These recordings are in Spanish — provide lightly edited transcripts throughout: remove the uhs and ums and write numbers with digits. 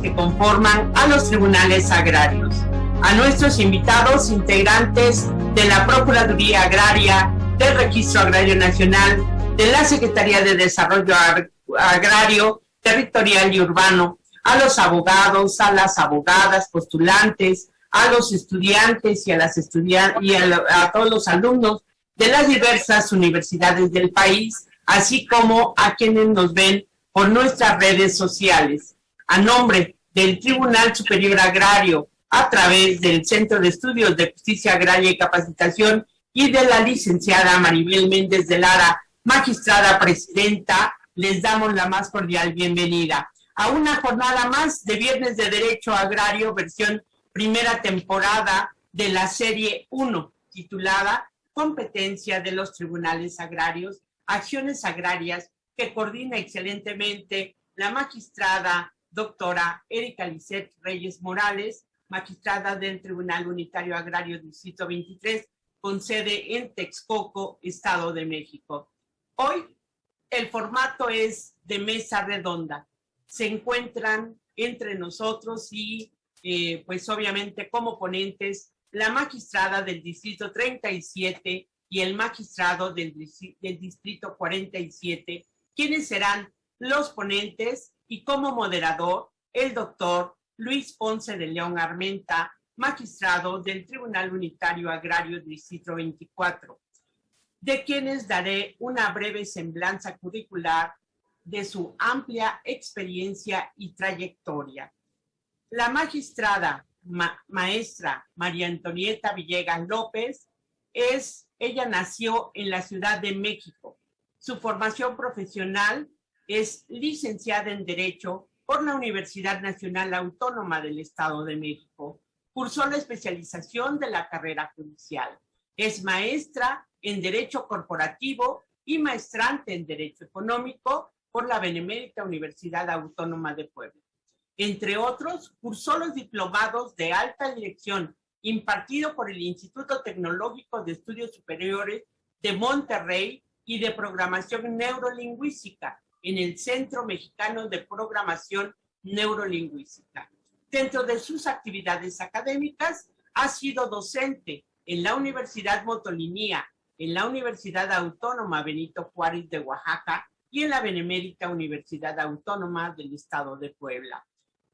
que conforman a los tribunales agrarios, a nuestros invitados integrantes de la Procuraduría Agraria, del Registro Agrario Nacional, de la Secretaría de Desarrollo Agrario, Territorial y Urbano, a los abogados, a las abogadas postulantes, a los estudiantes y a las a todos los alumnos de las diversas universidades del país, así como a quienes nos ven por nuestras redes sociales. A nombre del Tribunal Superior Agrario, a través del Centro de Estudios de Justicia Agraria y Capacitación, y de la licenciada Maribel Méndez de Lara, magistrada presidenta, les damos la más cordial bienvenida a una jornada más de Viernes de Derecho Agrario, versión primera temporada de la serie 1, titulada Competencia de los Tribunales Agrarios, Acciones Agrarias, que coordina excelentemente la magistrada doctora Erika Lisset Reyes Morales, magistrada del Tribunal Unitario Agrario Distrito 23, con sede en Texcoco, Estado de México. Hoy el formato es de mesa redonda. Se encuentran entre nosotros y pues obviamente como ponentes la magistrada del Distrito 37 y el magistrado del Distrito 47, quienes serán los ponentes, y como moderador el doctor Luis Ponce de León Armenta, magistrado del Tribunal Unitario Agrario Distrito 24, de quienes daré una breve semblanza curricular de su amplia experiencia y trayectoria. La magistrada maestra María Antonieta Villegas López ella nació en la Ciudad de México. Su formación profesional es licenciada en Derecho por la Universidad Nacional Autónoma del Estado de México. Cursó la especialización de la carrera judicial. Es maestra en Derecho Corporativo y maestrante en Derecho Económico por la Benemérita Universidad Autónoma de Puebla. Entre otros, cursó los diplomados de alta dirección impartido por el Instituto Tecnológico de Estudios Superiores de Monterrey y de Programación Neurolingüística en el Centro Mexicano de Programación Neurolingüística. Dentro de sus actividades académicas, ha sido docente en la Universidad Motolinía, en la Universidad Autónoma Benito Juárez de Oaxaca y en la Benemérita Universidad Autónoma del Estado de Puebla.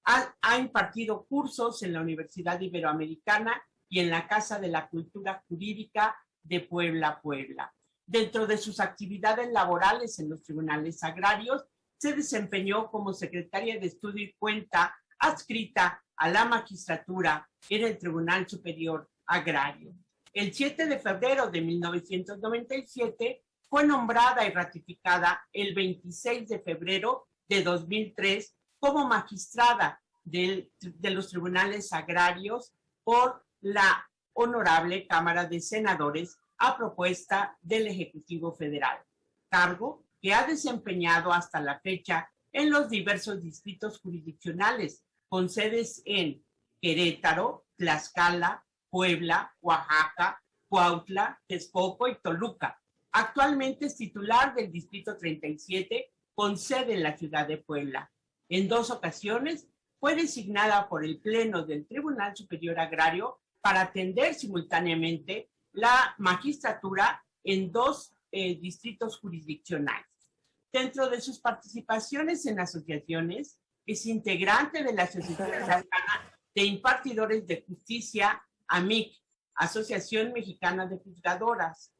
Ha impartido cursos en la Universidad Iberoamericana y en la Casa de la Cultura Jurídica de Puebla, Puebla. Dentro de sus actividades laborales en los tribunales agrarios, se desempeñó como secretaria de Estudio y Cuenta adscrita a la magistratura en el Tribunal Superior Agrario. El 7 de febrero de 1997 fue nombrada y ratificada el 26 de febrero de 2003 como magistrada de los tribunales agrarios por la Honorable Cámara de Senadores a propuesta del Ejecutivo Federal, cargo que ha desempeñado hasta la fecha en los diversos distritos jurisdiccionales con sedes en Querétaro, Tlaxcala, Puebla, Oaxaca, Cuautla, Texcoco y Toluca. Actualmente es titular del Distrito 37 con sede en la ciudad de Puebla. En 2 ocasiones fue designada por el Pleno del Tribunal Superior Agrario para atender simultáneamente la magistratura en 2 distritos jurisdiccionales. Dentro de sus participaciones en asociaciones, es integrante de la Asociación Mexicana de Impartidores de Justicia, AMIC, Asociación Mexicana de Juzgadoras,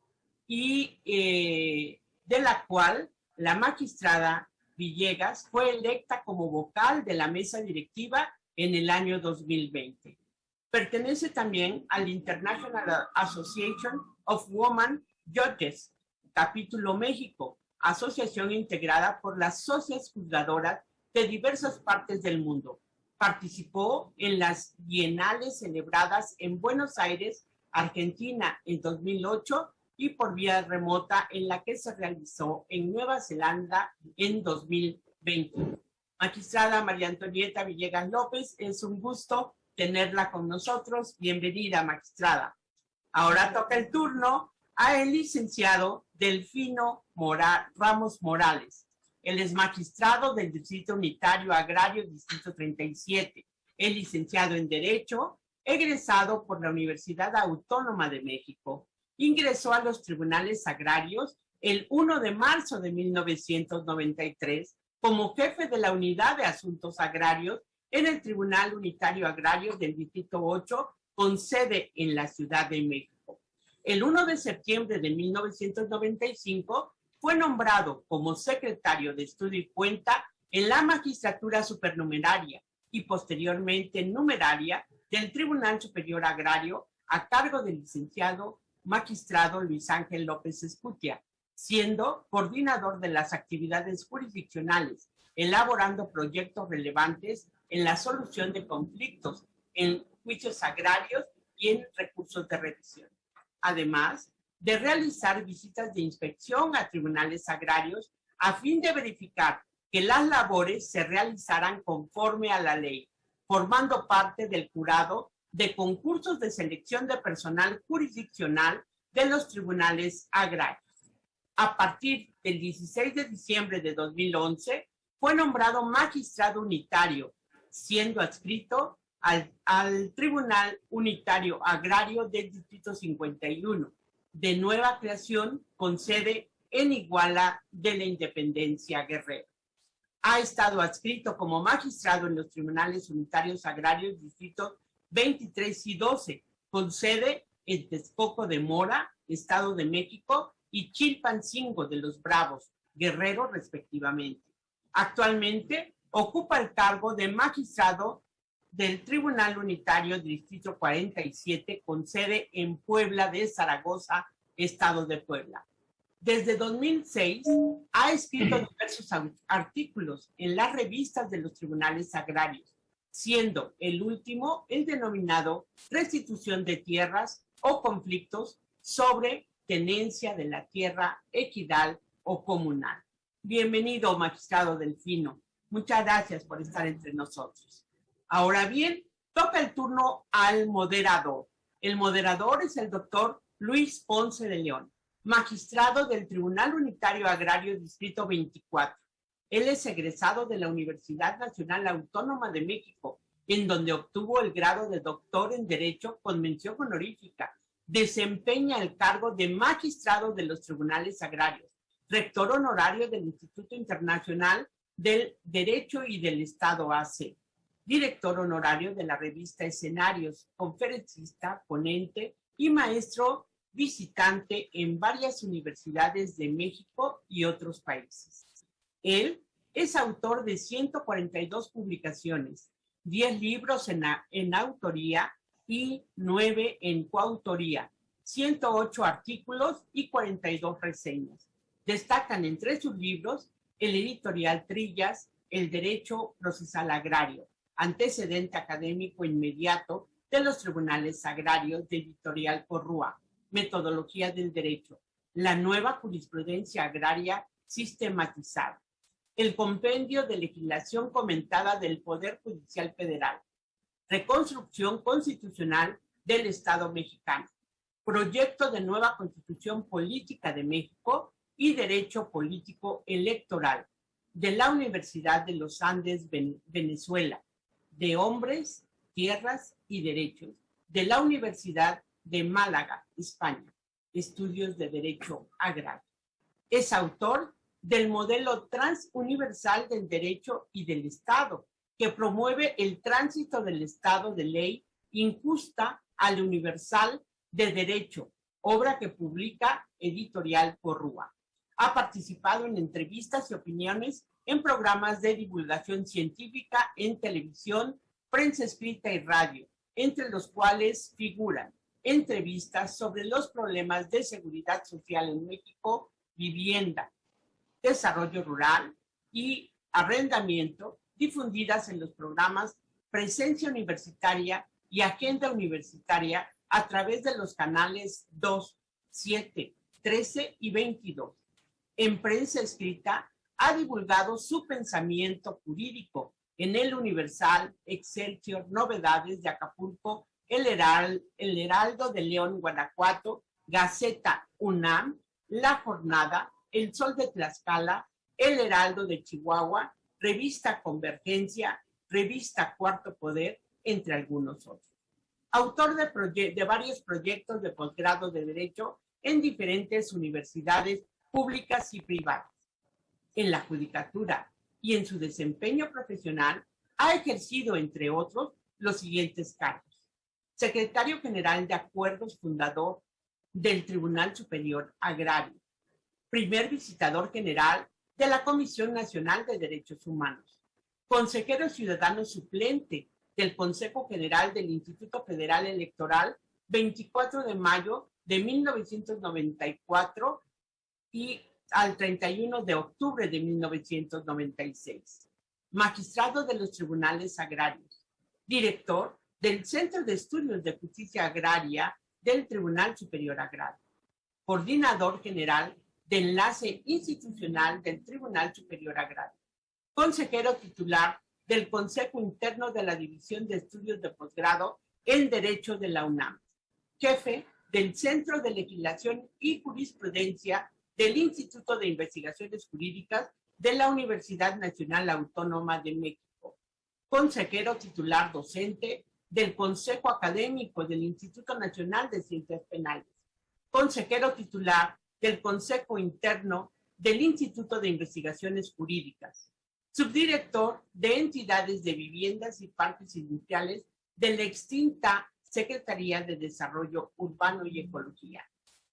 y de la cual la magistrada Villegas fue electa como vocal de la mesa directiva en el año 2020. Pertenece también al International Association of Women Judges, capítulo México, asociación integrada por las socias juzgadoras de diversas partes del mundo. Participó en las bienales celebradas en Buenos Aires, Argentina, en 2008 y por vía remota en la que se realizó en Nueva Zelanda en 2021. Magistrada María Antonieta Villegas López, es un gusto tenerla con nosotros. Bienvenida, magistrada. Ahora toca el turno a el licenciado Delfino Ramos Morales, Él es magistrado del Distrito Unitario Agrario, Distrito 37. Es licenciado en Derecho, egresado por la Universidad Autónoma de México. Ingresó a los tribunales agrarios el 1 de marzo de 1993 como jefe de la Unidad de Asuntos Agrarios en el Tribunal Unitario Agrario del Distrito 8, con sede en la Ciudad de México. El 1 de septiembre de 1995 fue nombrado como secretario de Estudio y Cuenta en la Magistratura Supernumeraria y posteriormente numeraria del Tribunal Superior Agrario a cargo del licenciado magistrado Luis Ángel López Escutia, siendo coordinador de las actividades jurisdiccionales, elaborando proyectos relevantes en la solución de conflictos en juicios agrarios y en recursos de revisión. Además de realizar visitas de inspección a tribunales agrarios a fin de verificar que las labores se realizaran conforme a la ley, formando parte del jurado de concursos de selección de personal jurisdiccional de los tribunales agrarios. A partir del 16 de diciembre de 2011, fue nombrado magistrado unitario, siendo adscrito al Tribunal Unitario Agrario del Distrito 51, de nueva creación con sede en Iguala de la Independencia, Guerrero. Ha estado adscrito como magistrado en los Tribunales Unitarios Agrarios Distritos 23 y 12, con sede en Texcoco de Mora, Estado de México, y Chilpancingo de los Bravos, Guerrero, respectivamente. Actualmente ocupa el cargo de magistrado del Tribunal Unitario Distrito 47, con sede en Puebla de Zaragoza, Estado de Puebla. Desde 2006 ha escrito diversos artículos en las revistas de los tribunales agrarios, siendo el último el denominado Restitución de Tierras o Conflictos sobre Tenencia de la Tierra Equidal o Comunal. Bienvenido, magistrado Delfino. Muchas gracias por estar entre nosotros. Ahora bien, toca el turno al moderador. El moderador es el doctor Luis Ponce de León, magistrado del Tribunal Unitario Agrario Distrito 24. Él es egresado de la Universidad Nacional Autónoma de México, en donde obtuvo el grado de doctor en Derecho con mención honorífica. Desempeña el cargo de magistrado de los tribunales agrarios, rector honorario del Instituto Internacional del Derecho y del Estado AC, director honorario de la revista Escenarios, conferencista, ponente y maestro visitante en varias universidades de México y otros países. Él es autor de 142 publicaciones, 10 libros en autoría y 9 en coautoría, 108 artículos y 42 reseñas. Destacan entre sus libros el editorial Trillas, El Derecho Procesal Agrario, antecedente académico inmediato de los tribunales agrarios, de editorial Porrúa, Metodología del Derecho, la nueva jurisprudencia agraria sistematizada, el compendio de legislación comentada del Poder Judicial Federal, reconstrucción constitucional del Estado mexicano, proyecto de nueva Constitución Política de México y Derecho Político Electoral de la Universidad de los Andes, Venezuela, de Hombres, Tierras y Derechos de la Universidad de Málaga, España, estudios de Derecho Agrario. Es autor del modelo transuniversal del derecho y del Estado, que promueve el tránsito del Estado de ley injusta al universal de derecho, obra que publica Editorial Porrúa. Ha participado en entrevistas y opiniones en programas de divulgación científica en televisión, prensa escrita y radio, entre los cuales figuran entrevistas sobre los problemas de seguridad social en México, vivienda, desarrollo rural y arrendamiento, difundidas en los programas Presencia Universitaria y Agenda Universitaria a través de los canales 2, 7, 13 y 22. En prensa escrita, ha divulgado su pensamiento jurídico en El Universal, Excelsior, Novedades de Acapulco, El Heraldo de León, Guanajuato, Gaceta UNAM, La Jornada, El Sol de Tlaxcala, El Heraldo de Chihuahua, Revista Convergencia, Revista Cuarto Poder, entre algunos otros. Autor de varios proyectos de posgrado de Derecho en diferentes universidades públicas y privadas. En la judicatura y en su desempeño profesional ha ejercido, entre otros, los siguientes cargos: secretario general de Acuerdos, fundador del Tribunal Superior Agrario, primer visitador general de la Comisión Nacional de Derechos Humanos, consejero ciudadano suplente del Consejo General del Instituto Federal Electoral, 24 de mayo de 1994 y al 31 de octubre de 1996. Magistrado de los Tribunales Agrarios, director del Centro de Estudios de Justicia Agraria del Tribunal Superior Agrario, coordinador general de Enlace Institucional del Tribunal Superior Agrario, consejero titular del Consejo Interno de la División de Estudios de Posgrado en Derecho de la UNAM, jefe del Centro de Legislación y Jurisprudencia del Instituto de Investigaciones Jurídicas de la Universidad Nacional Autónoma de México, consejero titular docente del Consejo Académico del Instituto Nacional de Ciencias Penales, consejero titular del Consejo Interno del Instituto de Investigaciones Jurídicas, subdirector de entidades de viviendas y parques industriales de la extinta Secretaría de Desarrollo Urbano y Ecología,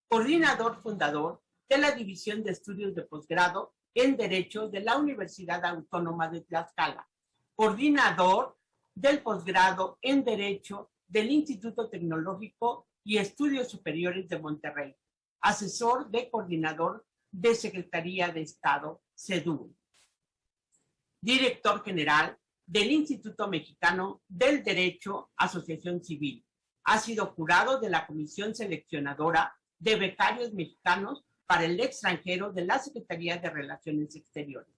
coordinador fundador de la División de Estudios de Posgrado en Derecho de la Universidad Autónoma de Tlaxcala, coordinador del posgrado en Derecho del Instituto Tecnológico y Estudios Superiores de Monterrey, asesor de coordinador de Secretaría de Estado, SEDUR, director general del Instituto Mexicano del Derecho, Asociación Civil. Ha sido jurado de la Comisión Seleccionadora de Becarios Mexicanos para el Extranjero de la Secretaría de Relaciones Exteriores,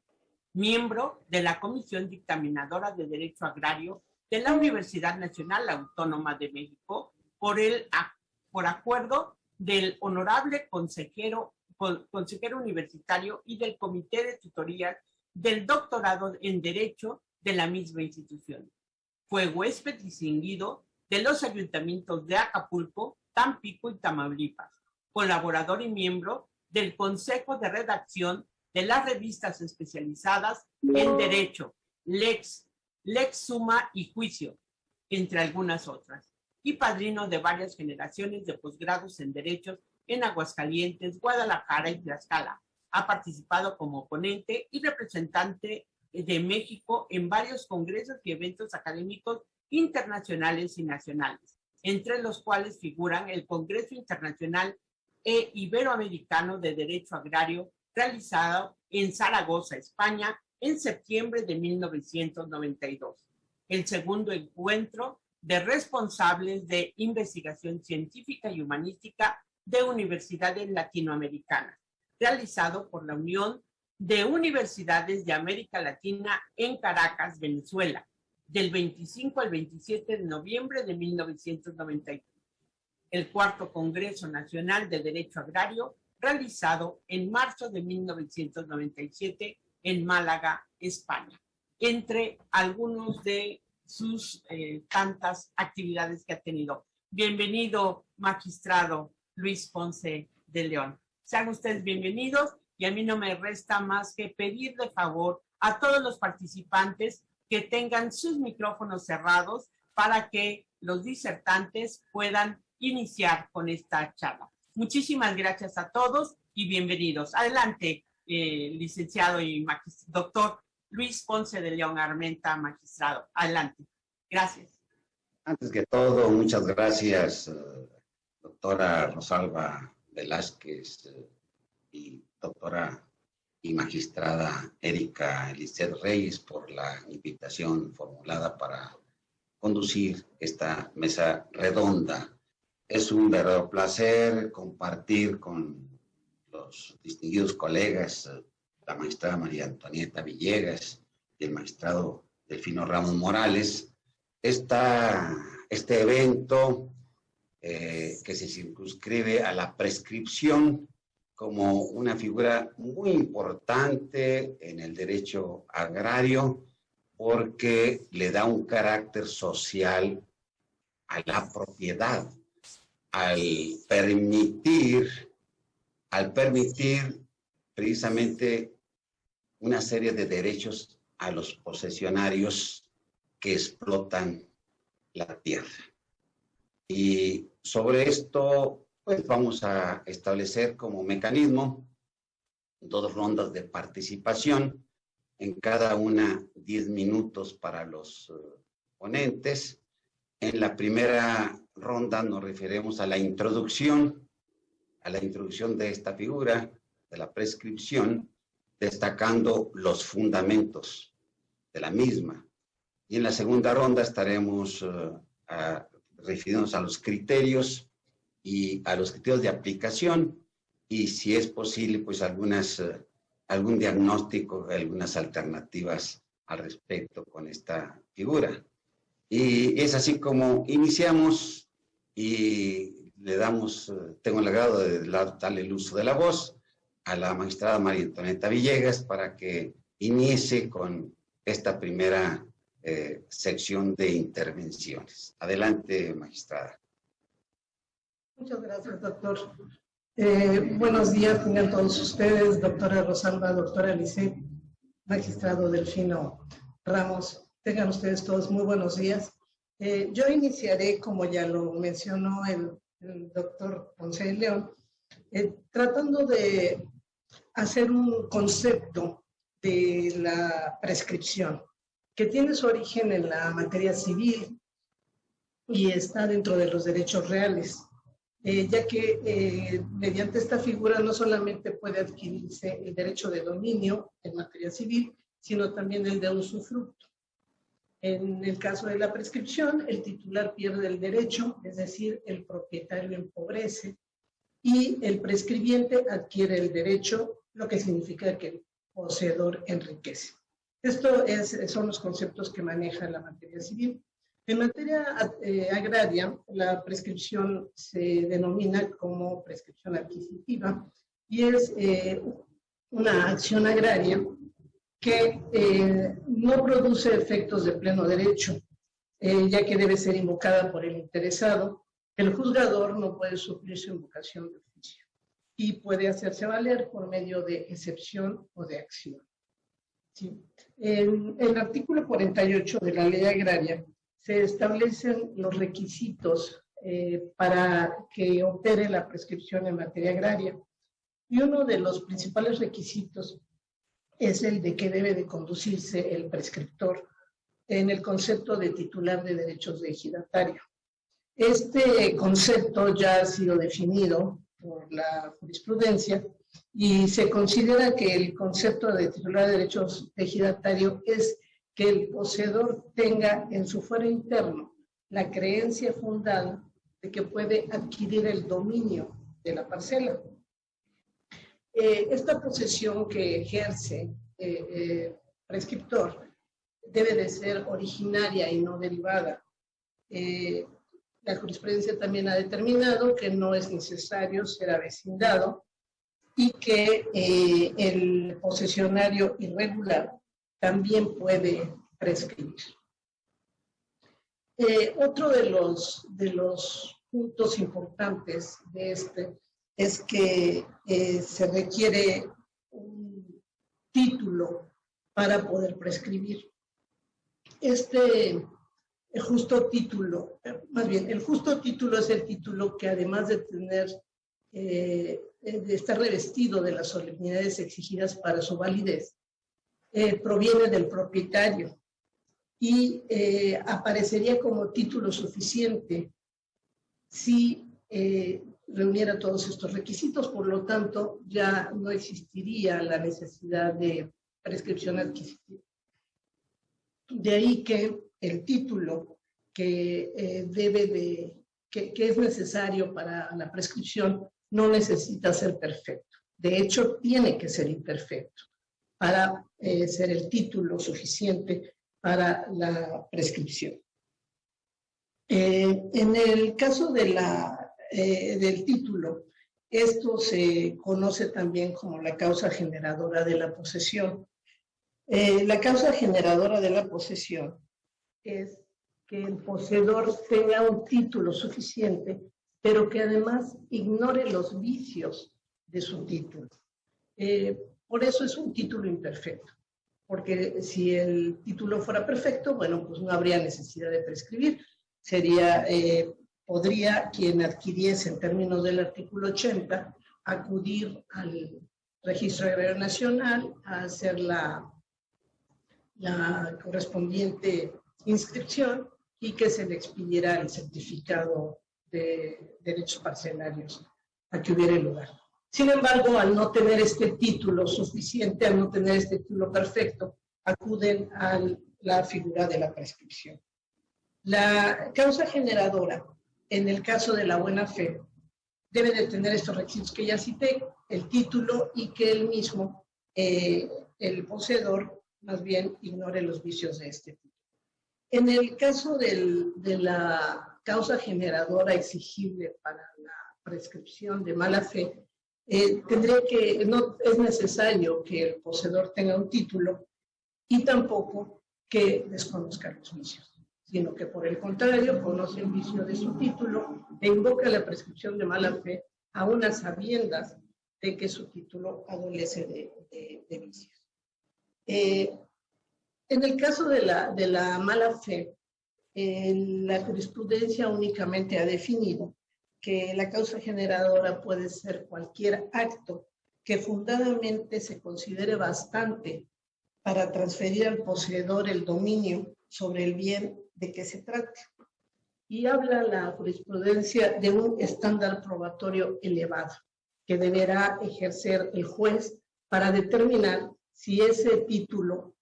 miembro de la Comisión Dictaminadora de Derecho Agrario de la Universidad Nacional Autónoma de México por acuerdo del honorable consejero universitario y del Comité de Tutorías del doctorado en Derecho de la misma institución. Fue huésped distinguido de los ayuntamientos de Acapulco, Tampico y Tamaulipas, colaborador y miembro del Consejo de Redacción de las revistas especializadas en Derecho, Lex Suma y Juicio, entre algunas otras, y padrino de varias generaciones de posgrados en Derechos en Aguascalientes, Guadalajara y Tlaxcala. Ha participado como ponente y representante de México en varios congresos y eventos académicos internacionales y nacionales, entre los cuales figuran el Congreso Internacional e Iberoamericano de Derecho Agrario, realizado en Zaragoza, España, en septiembre de 1992. El segundo encuentro de responsables de investigación científica y humanística de universidades latinoamericanas, realizado por la Unión de Universidades de América Latina en Caracas, Venezuela, del 25 al 27 de noviembre de 1992. El cuarto Congreso Nacional de Derecho Agrario, realizado en marzo de 1997 en Málaga, España, entre algunos de sus tantas actividades que ha tenido. Bienvenido, magistrado Luis Ponce de León. Sean ustedes bienvenidos y a mí no me resta más que pedir de favor a todos los participantes que tengan sus micrófonos cerrados para que los disertantes puedan iniciar con esta charla. Muchísimas gracias a todos y bienvenidos. Adelante, licenciado y doctor Luis Ponce de León Armenta, magistrado. Adelante. Gracias. Antes que todo, muchas gracias, doctora Rosalba Velázquez y doctora y magistrada Erika Elisset Reyes por la invitación formulada para conducir esta mesa redonda. Es un verdadero placer compartir con los distinguidos colegas, la magistrada María Antonieta Villegas y el magistrado Delfino Ramos Morales, este evento que se circunscribe a la prescripción como una figura muy importante en el derecho agrario porque le da un carácter social a la propiedad, al permitir precisamente una serie de derechos a los posesionarios que explotan la tierra. Y sobre esto, pues vamos a establecer como mecanismo 2 rondas de participación, en cada una 10 minutos para los ponentes. En la primera ronda nos referimos a la introducción de esta figura, de la prescripción, destacando los fundamentos de la misma. Y en la segunda ronda estaremos refiriéndonos a los criterios y a los criterios de aplicación y, si es posible, pues algún diagnóstico, algunas alternativas al respecto con esta figura. Y es así como iniciamos y le damos, tengo el agrado de darle el uso de la voz a la magistrada María Antonieta Villegas para que inicie con esta primera sección de intervenciones. Adelante, magistrada. Muchas gracias, doctor. Buenos días, tengan todos ustedes, doctora Rosalba, doctora Lisset, magistrado Delfino Ramos. Tengan ustedes todos muy buenos días. Yo iniciaré, como ya lo mencionó el doctor Ponce de León, tratando de hacer un concepto de la prescripción, que tiene su origen en la materia civil y está dentro de los derechos reales, ya que mediante esta figura no solamente puede adquirirse el derecho de dominio en materia civil, sino también el de usufructo. En el caso de la prescripción, el titular pierde el derecho, es decir, el propietario empobrece, y el prescribiente adquiere el derecho, lo que significa que el poseedor enriquece. Esto son los conceptos que maneja la materia civil. En materia agraria, la prescripción se denomina como prescripción adquisitiva y es una acción agraria que no produce efectos de pleno derecho, ya que debe ser invocada por el interesado. El juzgador no puede suplir su invocación de oficio y puede hacerse valer por medio de excepción o de acción. ¿Sí? En el artículo 48 de la Ley Agraria se establecen los requisitos para que opere la prescripción en materia agraria. Y uno de los principales requisitos es el de que debe de conducirse el prescriptor en el concepto de titular de derechos de ejidatario. Este concepto ya ha sido definido por la jurisprudencia y se considera que el concepto de titular de derechos de ejidatario es que el poseedor tenga en su fuero interno la creencia fundada de que puede adquirir el dominio de la parcela. Esta posesión que ejerce prescriptor debe de ser originaria y no derivada. La jurisprudencia también ha determinado que no es necesario ser avecindado y que el posesionario irregular también puede prescribir. Otro de los puntos importantes de este es que se requiere un título para poder prescribir. El justo título es el título que, además de tener, de estar revestido de las solemnidades exigidas para su validez, proviene del propietario y aparecería como título suficiente si reuniera todos estos requisitos. Por lo tanto, ya no existiría la necesidad de prescripción adquisitiva. De ahí que el título que es necesario para la prescripción no necesita ser perfecto. De hecho, tiene que ser imperfecto para ser el título suficiente para la prescripción. En el caso del título, Esto se conoce también como la causa generadora de la posesión. La causa generadora de la posesión es que el poseedor tenga un título suficiente, pero que además ignore los vicios de su título. Por eso es un título imperfecto, porque si el título fuera perfecto, bueno, pues no habría necesidad de prescribir. Podría quien adquiriese en términos del artículo 80 acudir al Registro Agrario Nacional a hacer la correspondiente inscripción y que se le expidiera el certificado de derechos parcelarios a que hubiera lugar. Sin embargo, al no tener este título suficiente, al no tener este título perfecto, acuden a la figura de la prescripción. La causa generadora, en el caso de la buena fe, debe de tener estos requisitos que ya cité, el título y que él mismo, el poseedor, más bien ignore los vicios de este tipo. En el caso de la causa generadora exigible para la prescripción de mala fe, no es necesario que el poseedor tenga un título y tampoco que desconozca los vicios, sino que por el contrario conoce el vicio de su título e invoca la prescripción de mala fe a unas sabiendas de que su título adolece de vicios. En el caso de la mala fe, la jurisprudencia únicamente ha definido que la causa generadora puede ser cualquier acto que fundadamente se considere bastante para transferir al poseedor el dominio sobre el bien de que se trate. Y habla la jurisprudencia de un estándar probatorio elevado que deberá ejercer el juez para determinar si ese título,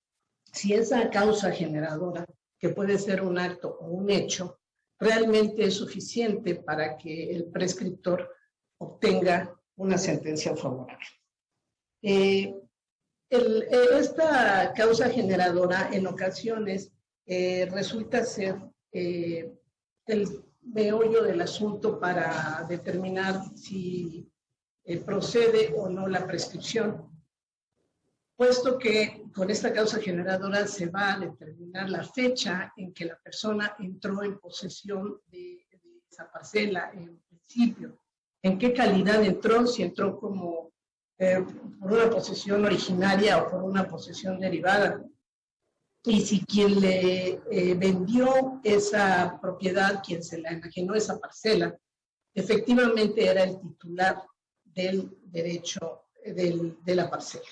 si esa causa generadora, que puede ser un acto o un hecho, realmente es suficiente para que el prescriptor obtenga una sentencia favorable. Esta causa generadora en ocasiones resulta ser el meollo del asunto para determinar si procede o no la prescripción, puesto que con esta causa generadora se va a determinar la fecha en que la persona entró en posesión de esa parcela en principio, en qué calidad entró, si entró como por una posesión originaria o por una posesión derivada, y si quien le vendió esa propiedad, quien se la enajenó esa parcela, efectivamente era el titular del derecho de la parcela.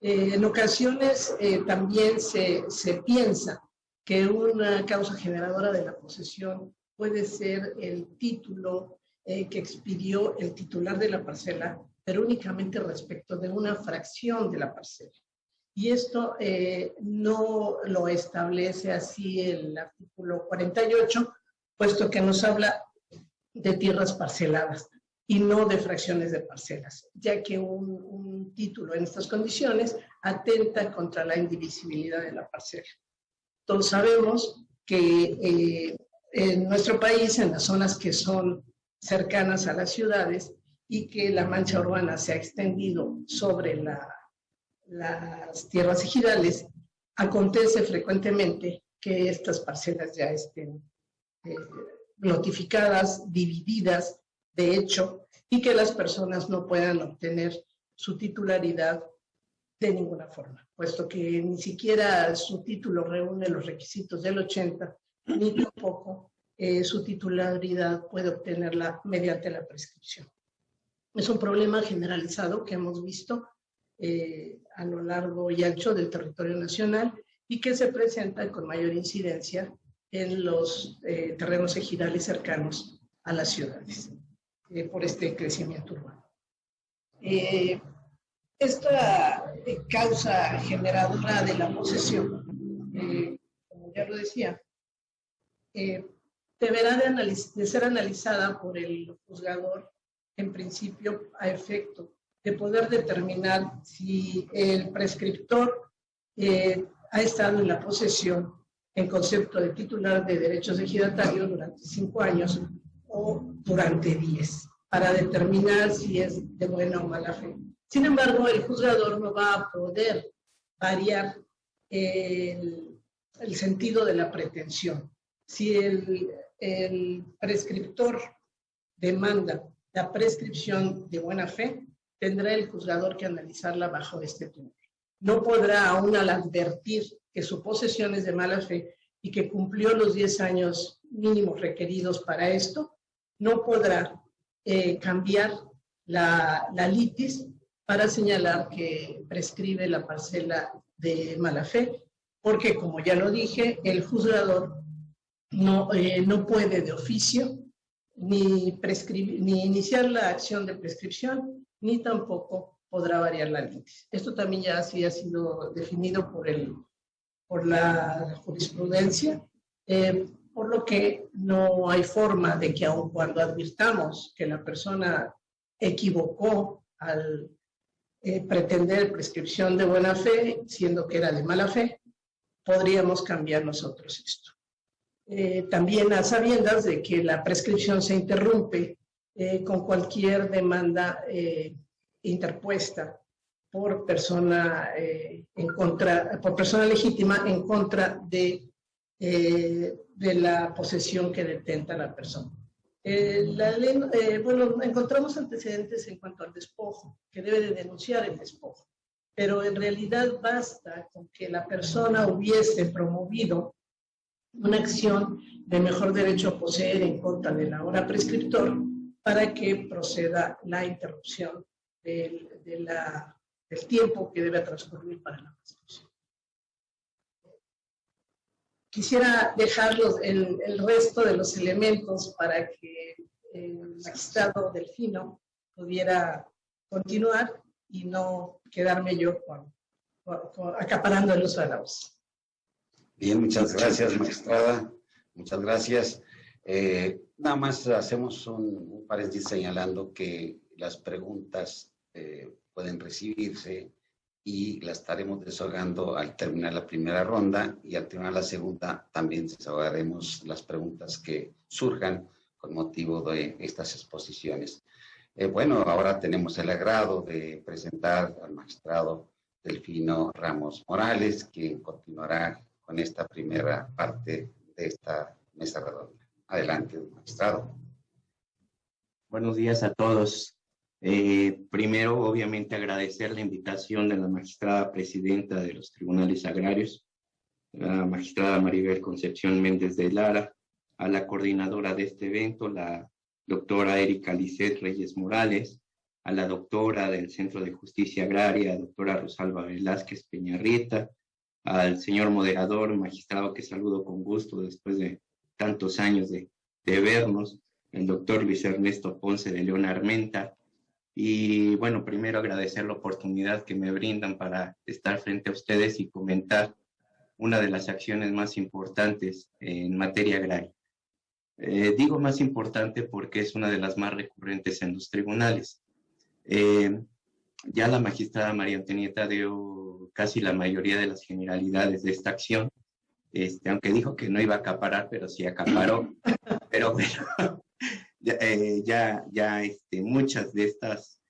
En ocasiones también se piensa que una causa generadora de la posesión puede ser el título que expidió el titular de la parcela, pero únicamente respecto de una fracción de la parcela. Y esto no lo establece así el artículo 48, puesto que nos habla de tierras parceladas y no de fracciones de parcelas, ya que un título en estas condiciones atenta contra la indivisibilidad de la parcela. Todos sabemos que en nuestro país, en las zonas que son cercanas a las ciudades y que la mancha urbana se ha extendido sobre las tierras ejidales, acontece frecuentemente que estas parcelas ya estén notificadas, divididas, de hecho, y que las personas no puedan obtener su titularidad de ninguna forma, puesto que ni siquiera su título reúne los requisitos del 80, ni tampoco su titularidad puede obtenerla mediante la prescripción. Es un problema generalizado que hemos visto a lo largo y ancho del territorio nacional y que se presenta con mayor incidencia en los terrenos ejidales cercanos a las ciudades, por este crecimiento urbano. Esta causa generadora de la posesión, como ya lo decía, deberá de ser analizada por el juzgador en principio a efecto de poder determinar si el prescriptor ha estado en la posesión en concepto de titular de derechos ejidatarios durante 5 años o durante 10. para determinar si es de buena o mala fe. Sin embargo, el juzgador no va a poder variar el sentido de la pretensión. Si el prescriptor demanda la prescripción de buena fe, tendrá el juzgador que analizarla bajo este punto. No podrá aún al advertir que su posesión es de mala fe y que cumplió los 10 años mínimos requeridos para esto, no podrá cambiar la litis para señalar que prescribe la parcela de mala fe, porque como ya lo dije, el juzgador no puede de oficio ni iniciar la acción de prescripción, ni tampoco podrá variar la litis. Esto también ya sí ha sido definido por la jurisprudencia, por lo que no hay forma de que aun cuando advirtamos que la persona equivocó al pretender prescripción de buena fe, siendo que era de mala fe, podríamos cambiar nosotros esto. También a sabiendas de que la prescripción se interrumpe con cualquier demanda interpuesta por persona legítima en contra de la posesión que detenta la persona. La ley, encontramos antecedentes en cuanto al despojo, que debe de denunciar el despojo, pero en realidad basta con que la persona hubiese promovido una acción de mejor derecho a poseer en contra de la hora prescriptor para que proceda la interrupción del tiempo que debe transcurrir para la prescripción. Quisiera dejar el resto de los elementos para que el magistrado Delfino pudiera continuar y no quedarme yo acaparando el uso de la voz. Bien, muchas gracias, magistrada. Muchas gracias. Nada más hacemos un paréntesis señalando que las preguntas pueden recibirse y las estaremos desahogando al terminar la primera ronda, y al terminar la segunda también desahogaremos las preguntas que surjan con motivo de estas exposiciones. Bueno, ahora tenemos el agrado de presentar al magistrado Delfino Ramos Morales, quien continuará con esta primera parte de esta mesa redonda. Adelante, magistrado. Buenos días a todos. Primero, obviamente, agradecer la invitación de la magistrada presidenta de los tribunales agrarios, la magistrada Maribel Concepción Méndez de Lara, a la coordinadora de este evento, la doctora Erika Lisset Reyes Morales, a la doctora del Centro de Justicia Agraria, doctora Rosalba Velázquez Peñarrieta, al señor moderador, magistrado que saludo con gusto después de tantos años de vernos, el doctor Luis Ernesto Ponce de León Armenta. Y bueno, primero agradecer la oportunidad que me brindan para estar frente a ustedes y comentar una de las acciones más importantes en materia agraria. Digo más importante porque es una de las más recurrentes en los tribunales. Ya la magistrada María Antonieta dio casi la mayoría de las generalidades de esta acción, aunque dijo que no iba a acaparar, pero sí acaparó. Pero bueno, muchas de estas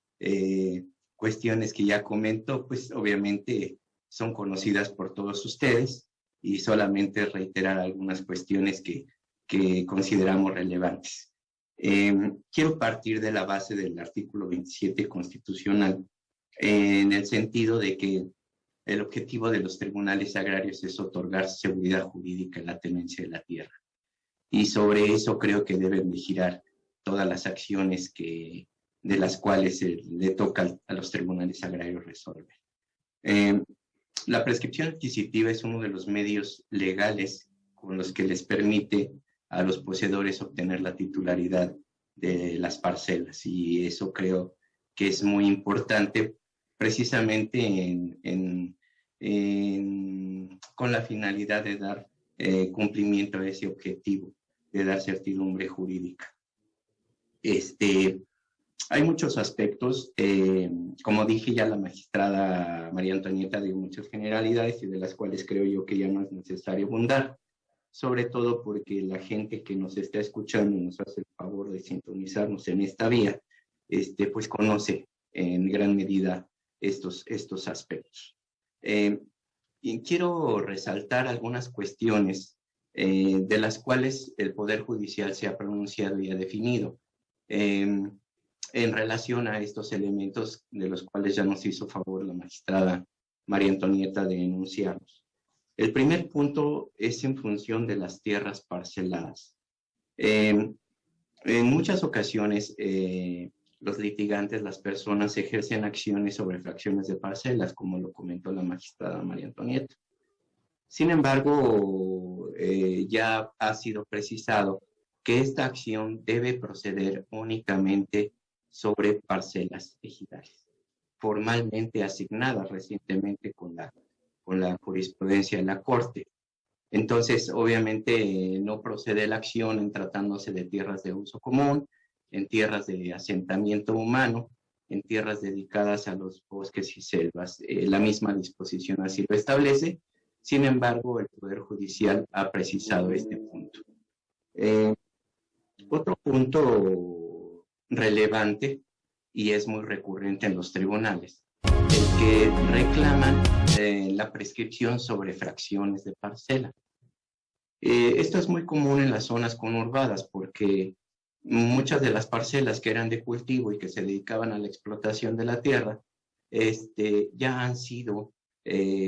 cuestiones que ya comento, pues obviamente son conocidas por todos ustedes, y solamente reiterar algunas cuestiones que consideramos relevantes. Quiero partir de la base del artículo 27 constitucional, en el sentido de que el objetivo de los tribunales agrarios es otorgar seguridad jurídica en la tenencia de la tierra. Y sobre eso creo que deben de girar todas las acciones de las cuales le toca a los tribunales agrarios resolver. La prescripción adquisitiva es uno de los medios legales con los que les permite a los poseedores obtener la titularidad de las parcelas, y eso creo que es muy importante precisamente con la finalidad de dar cumplimiento a ese objetivo, de dar certidumbre jurídica. Hay muchos aspectos, como dije ya, la magistrada María Antonieta dio muchas generalidades, y de las cuales creo yo que ya no es necesario abundar, sobre todo porque la gente que nos está escuchando y nos hace el favor de sintonizarnos en esta vía, pues conoce en gran medida estos aspectos. Y quiero resaltar algunas cuestiones de las cuales el Poder Judicial se ha pronunciado y ha definido en relación a estos elementos de los cuales ya nos hizo favor la magistrada María Antonieta de enunciarlos. El primer punto es en función de las tierras parceladas. En muchas ocasiones, los litigantes, las personas, ejercen acciones sobre fracciones de parcelas, como lo comentó la magistrada María Antonieta. Sin embargo, ya ha sido precisado que esta acción debe proceder únicamente sobre parcelas ejidales, formalmente asignadas recientemente con la jurisprudencia de la Corte. Entonces, obviamente, no procede la acción en tratándose de tierras de uso común, en tierras de asentamiento humano, en tierras dedicadas a los bosques y selvas. La misma disposición así lo establece. Sin embargo, el Poder Judicial ha precisado este punto. Otro punto relevante, y es muy recurrente en los tribunales, el que reclaman la prescripción sobre fracciones de parcela. Esto es muy común en las zonas conurbadas porque muchas de las parcelas que eran de cultivo y que se dedicaban a la explotación de la tierra ya han sido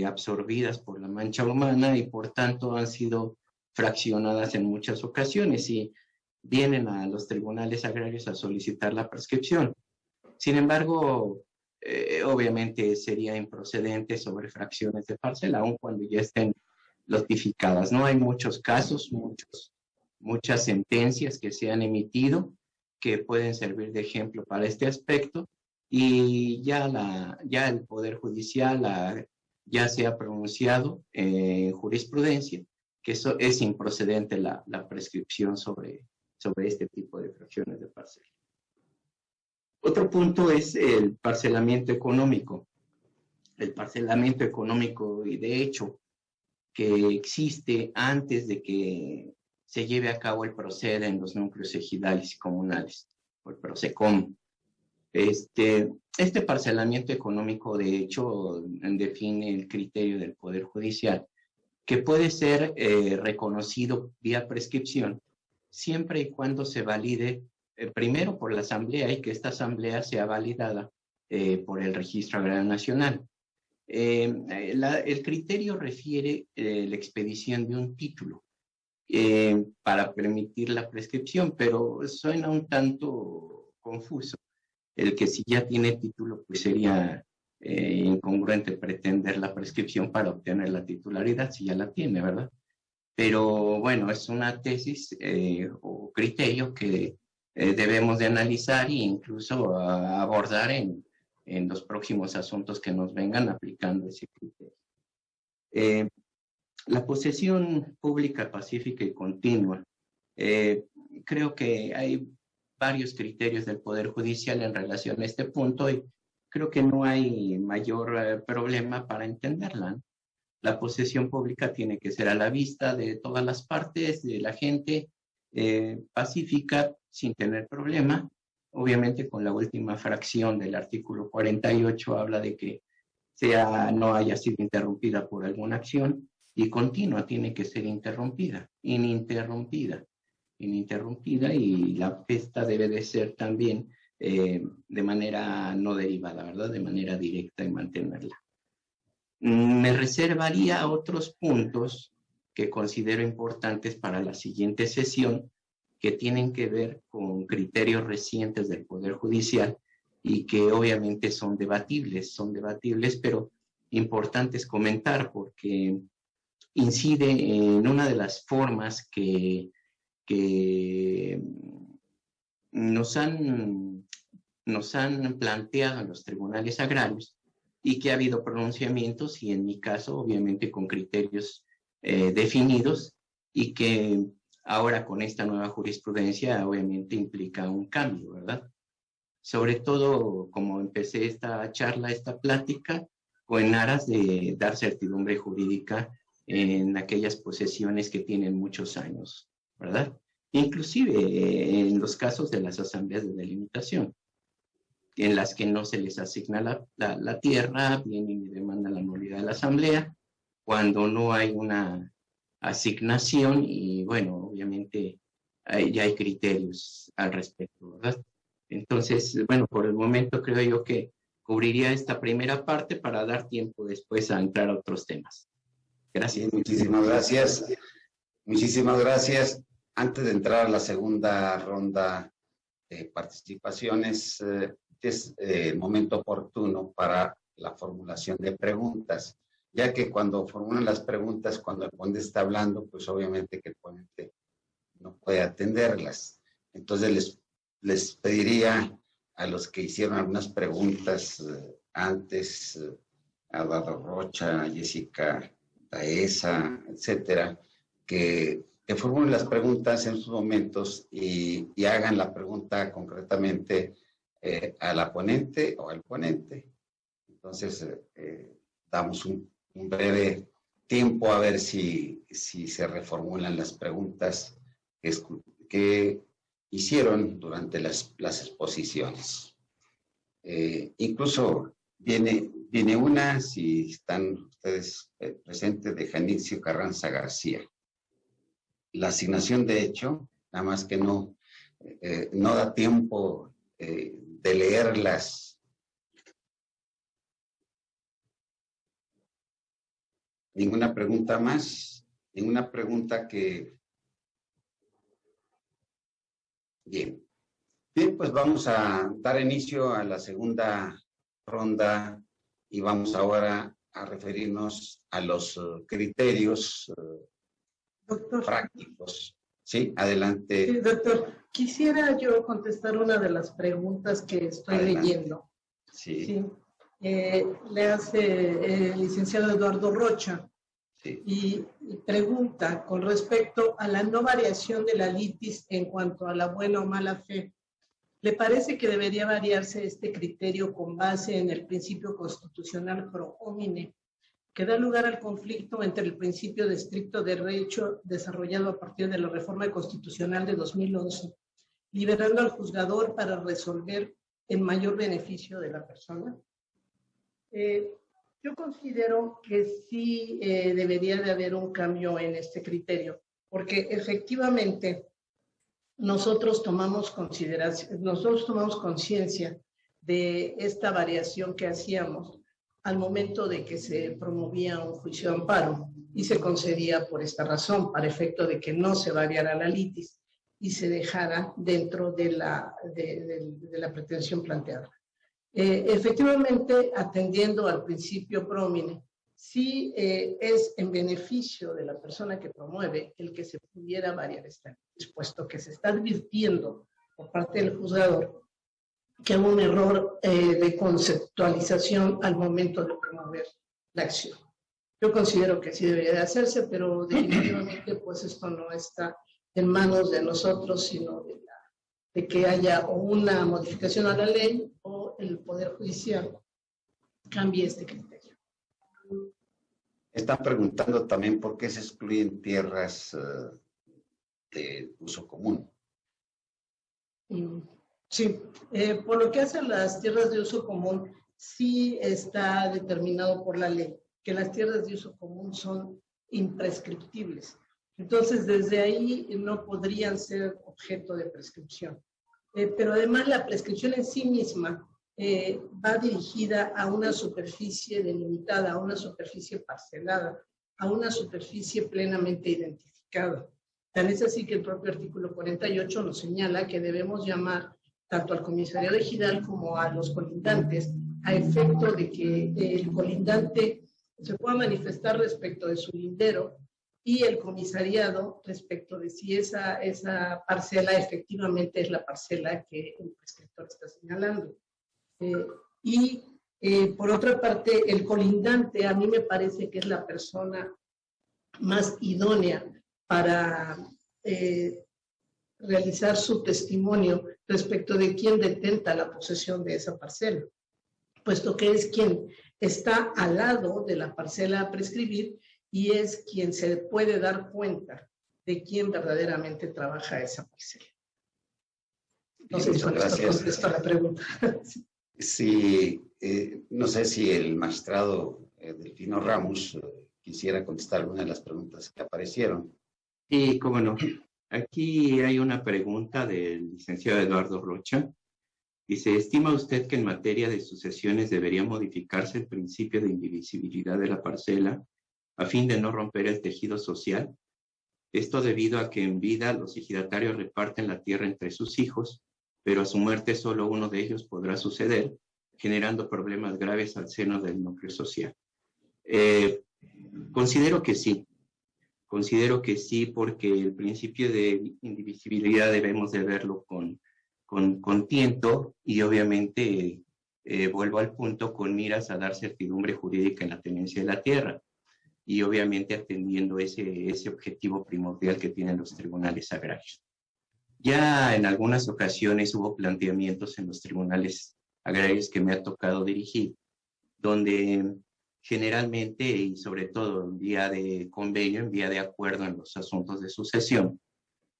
absorbidas por la mancha humana y por tanto han sido fraccionadas en muchas ocasiones y vienen a los tribunales agrarios a solicitar la prescripción. Sin embargo, obviamente sería improcedente sobre fracciones de parcela, aun cuando ya estén notificadas. No hay muchos casos, muchas sentencias que se han emitido que pueden servir de ejemplo para este aspecto y ya el Poder Judicial ya se ha pronunciado en jurisprudencia que eso es improcedente la prescripción sobre este tipo de fracciones de parcela. Otro punto es el parcelamiento económico. El parcelamiento económico, y de hecho, que existe antes de que se lleve a cabo el procede en los núcleos ejidales y comunales, o el PROCECOM. Este parcelamiento económico, de hecho, define el criterio del Poder Judicial, que puede ser reconocido vía prescripción, siempre y cuando se valide primero por la Asamblea y que esta Asamblea sea validada por el Registro Agrario Nacional. El criterio refiere la expedición de un título para permitir la prescripción, pero suena un tanto confuso. El que si ya tiene título, pues sería incongruente pretender la prescripción para obtener la titularidad, si ya la tiene, ¿verdad? Pero bueno, es una tesis o criterio que debemos de analizar e incluso abordar en los próximos asuntos que nos vengan aplicando ese criterio. La posesión pública, pacífica y continua. Creo que hay varios criterios del Poder Judicial en relación a este punto y creo que no hay mayor problema para entenderla, ¿no? La posesión pública tiene que ser a la vista de todas las partes, de la gente, pacífica, sin tener problema. Obviamente con la última fracción del artículo 48 habla de que no haya sido interrumpida por alguna acción y continua, tiene que ser ininterrumpida, y esta debe de ser también de manera no derivada, ¿verdad? De manera directa y mantenerla. Me reservaría otros puntos que considero importantes para la siguiente sesión, que tienen que ver con criterios recientes del Poder Judicial y que obviamente son debatibles, pero importantes comentar porque incide en una de las formas que nos han planteado en los tribunales agrarios y que ha habido pronunciamientos y en mi caso obviamente con criterios definidos y que ahora con esta nueva jurisprudencia obviamente implica un cambio, ¿verdad? Sobre todo como empecé esta charla, esta plática, o en aras de dar certidumbre jurídica en aquellas posesiones que tienen muchos años, ¿verdad? Inclusive en los casos de las asambleas de delimitación. en las que no se les asigna la tierra, vienen y demandan la nulidad de la asamblea, cuando no hay una asignación y bueno, obviamente ya hay criterios al respecto, ¿verdad? Entonces, bueno, por el momento creo yo que cubriría esta primera parte para dar tiempo después a entrar a otros temas. Gracias. Sí, muchísimas gracias. Muchísimas gracias. Antes de entrar a la segunda ronda de participaciones, es el momento oportuno para la formulación de preguntas, ya que cuando formulan las preguntas, cuando el ponente está hablando, pues obviamente que el ponente no puede atenderlas. Entonces les pediría a los que hicieron algunas preguntas antes, a Eduardo Rocha, a Jessica Taesa, etcétera, que formulen las preguntas en sus momentos y hagan la pregunta concretamente a la ponente o al ponente. Entonces, damos un breve tiempo a ver si se reformulan las preguntas que hicieron durante las exposiciones. Incluso viene una, si están ustedes presentes, de Janicio Carranza García. La asignación de hecho, nada más que no da tiempo de leerlas. ¿Ninguna pregunta más? ¿Ninguna pregunta que...? Bien. Bien, pues vamos a dar inicio a la segunda ronda y vamos ahora a referirnos a los criterios prácticos. Sí, adelante. Sí, doctor, quisiera yo contestar una de las preguntas que estoy leyendo. Sí. Sí. Le hace el licenciado Eduardo Rocha. Sí. Y pregunta con respecto a la no variación de la litis en cuanto a la buena o mala fe. ¿Le parece que debería variarse este criterio con base en el principio constitucional pro homine, que da lugar al conflicto entre el principio de estricto derecho desarrollado a partir de la reforma constitucional de 2011, liberando al juzgador para resolver en mayor beneficio de la persona? Yo considero que sí debería de haber un cambio en este criterio, porque efectivamente nosotros tomamos conciencia de esta variación que hacíamos al momento de que se promovía un juicio de amparo y se concedía por esta razón, para efecto de que no se variara la litis y se dejara dentro de la pretensión planteada. Efectivamente, atendiendo al principio pro homine, sí es en beneficio de la persona que promueve el que se pudiera variar esta litis, puesto que se está advirtiendo por parte del juzgador que hubo un error de conceptualización al momento de promover la acción. Yo considero que sí debería de hacerse, pero definitivamente pues esto no está en manos de nosotros, sino de que haya o una modificación a la ley o el Poder Judicial cambie este criterio. Están preguntando también por qué se excluyen tierras de uso común. Sí, por lo que hace a las tierras de uso común, sí está determinado por la ley que las tierras de uso común son imprescriptibles. Entonces, desde ahí no podrían ser objeto de prescripción. Pero además la prescripción en sí misma va dirigida a una superficie delimitada, a una superficie parcelada, a una superficie plenamente identificada. Tan es así que el propio artículo 48 nos señala que debemos llamar tanto al comisariado ejidal como a los colindantes a efecto de que el colindante se pueda manifestar respecto de su lindero y el comisariado respecto de si esa parcela efectivamente es la parcela que el prescriptor está señalando. Por otra parte, el colindante a mí me parece que es la persona más idónea para realizar su testimonio respecto de quién detenta la posesión de esa parcela, puesto que es quien está al lado de la parcela a prescribir y es quien se puede dar cuenta de quién verdaderamente trabaja esa parcela. No sé si con esto contesto la pregunta. Sí, no sé si el magistrado Delfino Ramos quisiera contestar alguna de las preguntas que aparecieron. Y cómo no. Aquí hay una pregunta del licenciado Eduardo Rocha. Dice, ¿estima usted que en materia de sucesiones debería modificarse el principio de indivisibilidad de la parcela a fin de no romper el tejido social? Esto debido a que en vida los ejidatarios reparten la tierra entre sus hijos, pero a su muerte solo uno de ellos podrá suceder, generando problemas graves al seno del núcleo social. Considero que sí. Considero que sí, porque el principio de indivisibilidad debemos de verlo con tiento y obviamente vuelvo al punto con miras a dar certidumbre jurídica en la tenencia de la tierra y obviamente atendiendo ese objetivo primordial que tienen los tribunales agrarios. Ya en algunas ocasiones hubo planteamientos en los tribunales agrarios que me ha tocado dirigir, donde generalmente y sobre todo en vía de convenio, en vía de acuerdo en los asuntos de sucesión,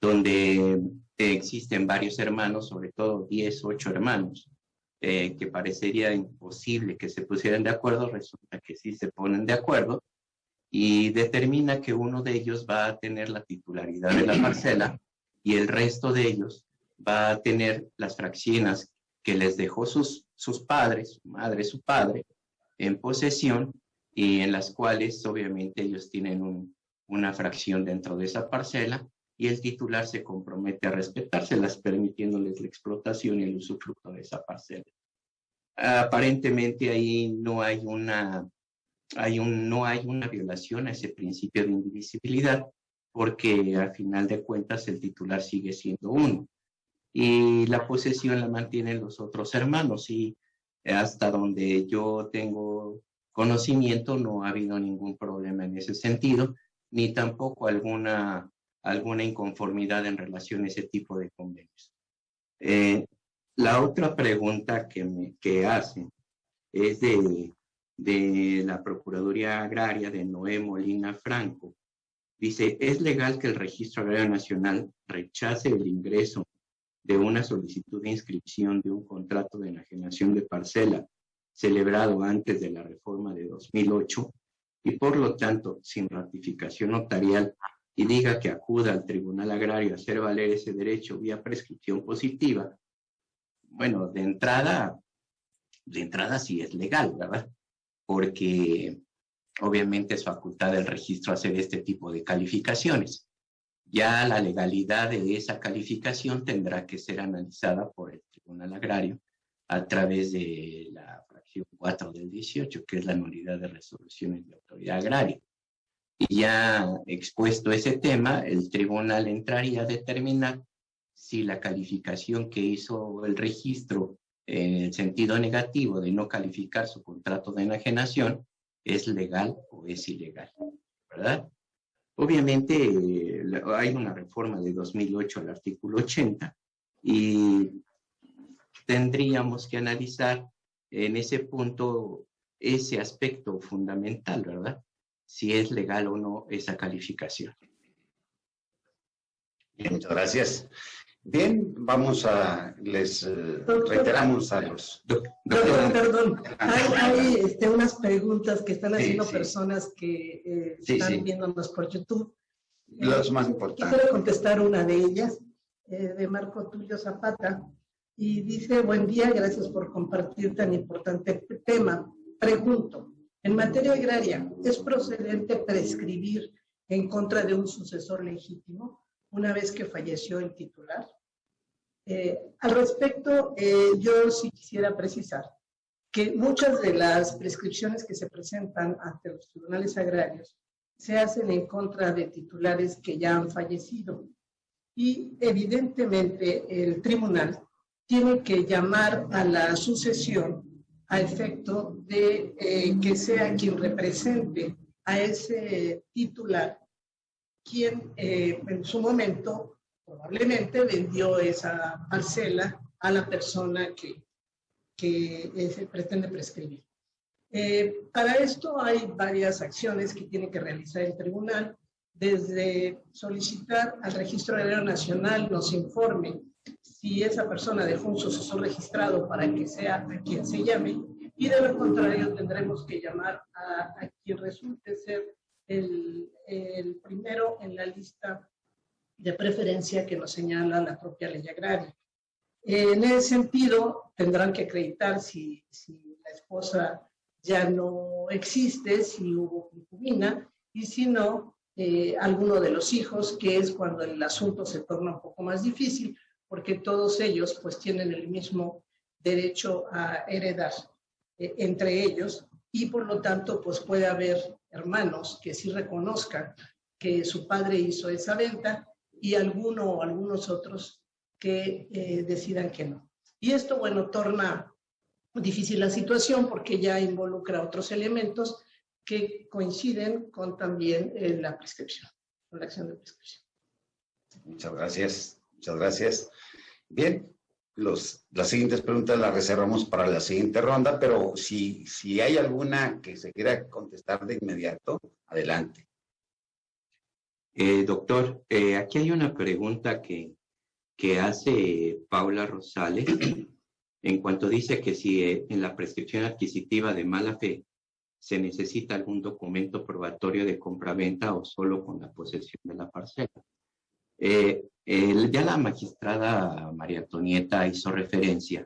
donde existen varios hermanos, sobre todo 10, 8 hermanos, que parecería imposible que se pusieran de acuerdo, resulta que sí se ponen de acuerdo y determina que uno de ellos va a tener la titularidad de la parcela y el resto de ellos va a tener las fracciones que les dejó sus padres, su madre, su padre, en posesión y en las cuales obviamente ellos tienen una fracción dentro de esa parcela y el titular se compromete a respetárselas, permitiéndoles la explotación y el usufructo de esa parcela. Aparentemente ahí no hay una violación a ese principio de indivisibilidad, porque al final de cuentas el titular sigue siendo uno. Y la posesión la mantienen los otros hermanos y hasta donde yo tengo conocimiento no ha habido ningún problema en ese sentido, ni tampoco alguna inconformidad en relación a ese tipo de convenios. La otra pregunta que hacen es de la Procuraduría Agraria de Noé Molina Franco. Dice, ¿es legal que el Registro Agrario Nacional rechace el ingreso de una solicitud de inscripción de un contrato de enajenación de parcela celebrado antes de la reforma de 2008 y por lo tanto sin ratificación notarial y diga que acuda al Tribunal Agrario a hacer valer ese derecho vía prescripción positiva? Bueno, de entrada sí es legal, ¿verdad? Porque obviamente es facultad del registro hacer este tipo de calificaciones. Ya la legalidad de esa calificación tendrá que ser analizada por el Tribunal Agrario a través de la fracción 4 del 18, que es la nulidad de resoluciones de autoridad agraria. Y ya expuesto ese tema, el tribunal entraría a determinar si la calificación que hizo el registro en el sentido negativo de no calificar su contrato de enajenación es legal o es ilegal, ¿verdad? Obviamente hay una reforma de 2008 al artículo 80 y tendríamos que analizar en ese punto ese aspecto fundamental, ¿verdad? Si es legal o no esa calificación. Bien, muchas gracias. Bien, reiteramos a los... Perdón. Hay unas preguntas que están haciendo personas que están viéndonos por YouTube. Los más importantes. Quisiera contestar una de ellas, de Marco Tulio Zapata, y dice, buen día, gracias por compartir tan importante tema. Pregunto, en materia agraria, ¿es procedente prescribir en contra de un sucesor legítimo una vez que falleció el titular? Al respecto, yo sí quisiera precisar que muchas de las prescripciones que se presentan ante los tribunales agrarios se hacen en contra de titulares que ya han fallecido y evidentemente el tribunal tiene que llamar a la sucesión a efecto de que sea quien represente a ese titular quien en su momento probablemente vendió esa parcela a la persona que se pretende prescribir. Para esto hay varias acciones que tiene que realizar el tribunal, desde solicitar al Registro Agrario Nacional nos informe si esa persona dejó un sucesor registrado para que sea a quien se llame, y de lo contrario tendremos que llamar a quien resulte ser el primero en la lista de preferencia que nos señala la propia ley agraria. En ese sentido, tendrán que acreditar si la esposa ya no existe, si hubo concubina, y si no, alguno de los hijos, que es cuando el asunto se torna un poco más difícil, porque todos ellos pues tienen el mismo derecho a heredar entre ellos, y por lo tanto pues puede haber hermanos que sí reconozcan que su padre hizo esa venta, y alguno o algunos otros que decidan que no. Y esto, bueno, torna difícil la situación porque ya involucra otros elementos que coinciden con también la prescripción, con la acción de prescripción. Muchas gracias, muchas gracias. Bien, las siguientes preguntas las reservamos para la siguiente ronda, pero si hay alguna que se quiera contestar de inmediato, adelante. Doctor, aquí hay una pregunta que hace Paula Rosales, en cuanto dice que si en la prescripción adquisitiva de mala fe se necesita algún documento probatorio de compraventa o solo con la posesión de la parcela. Ya la magistrada María Antonieta hizo referencia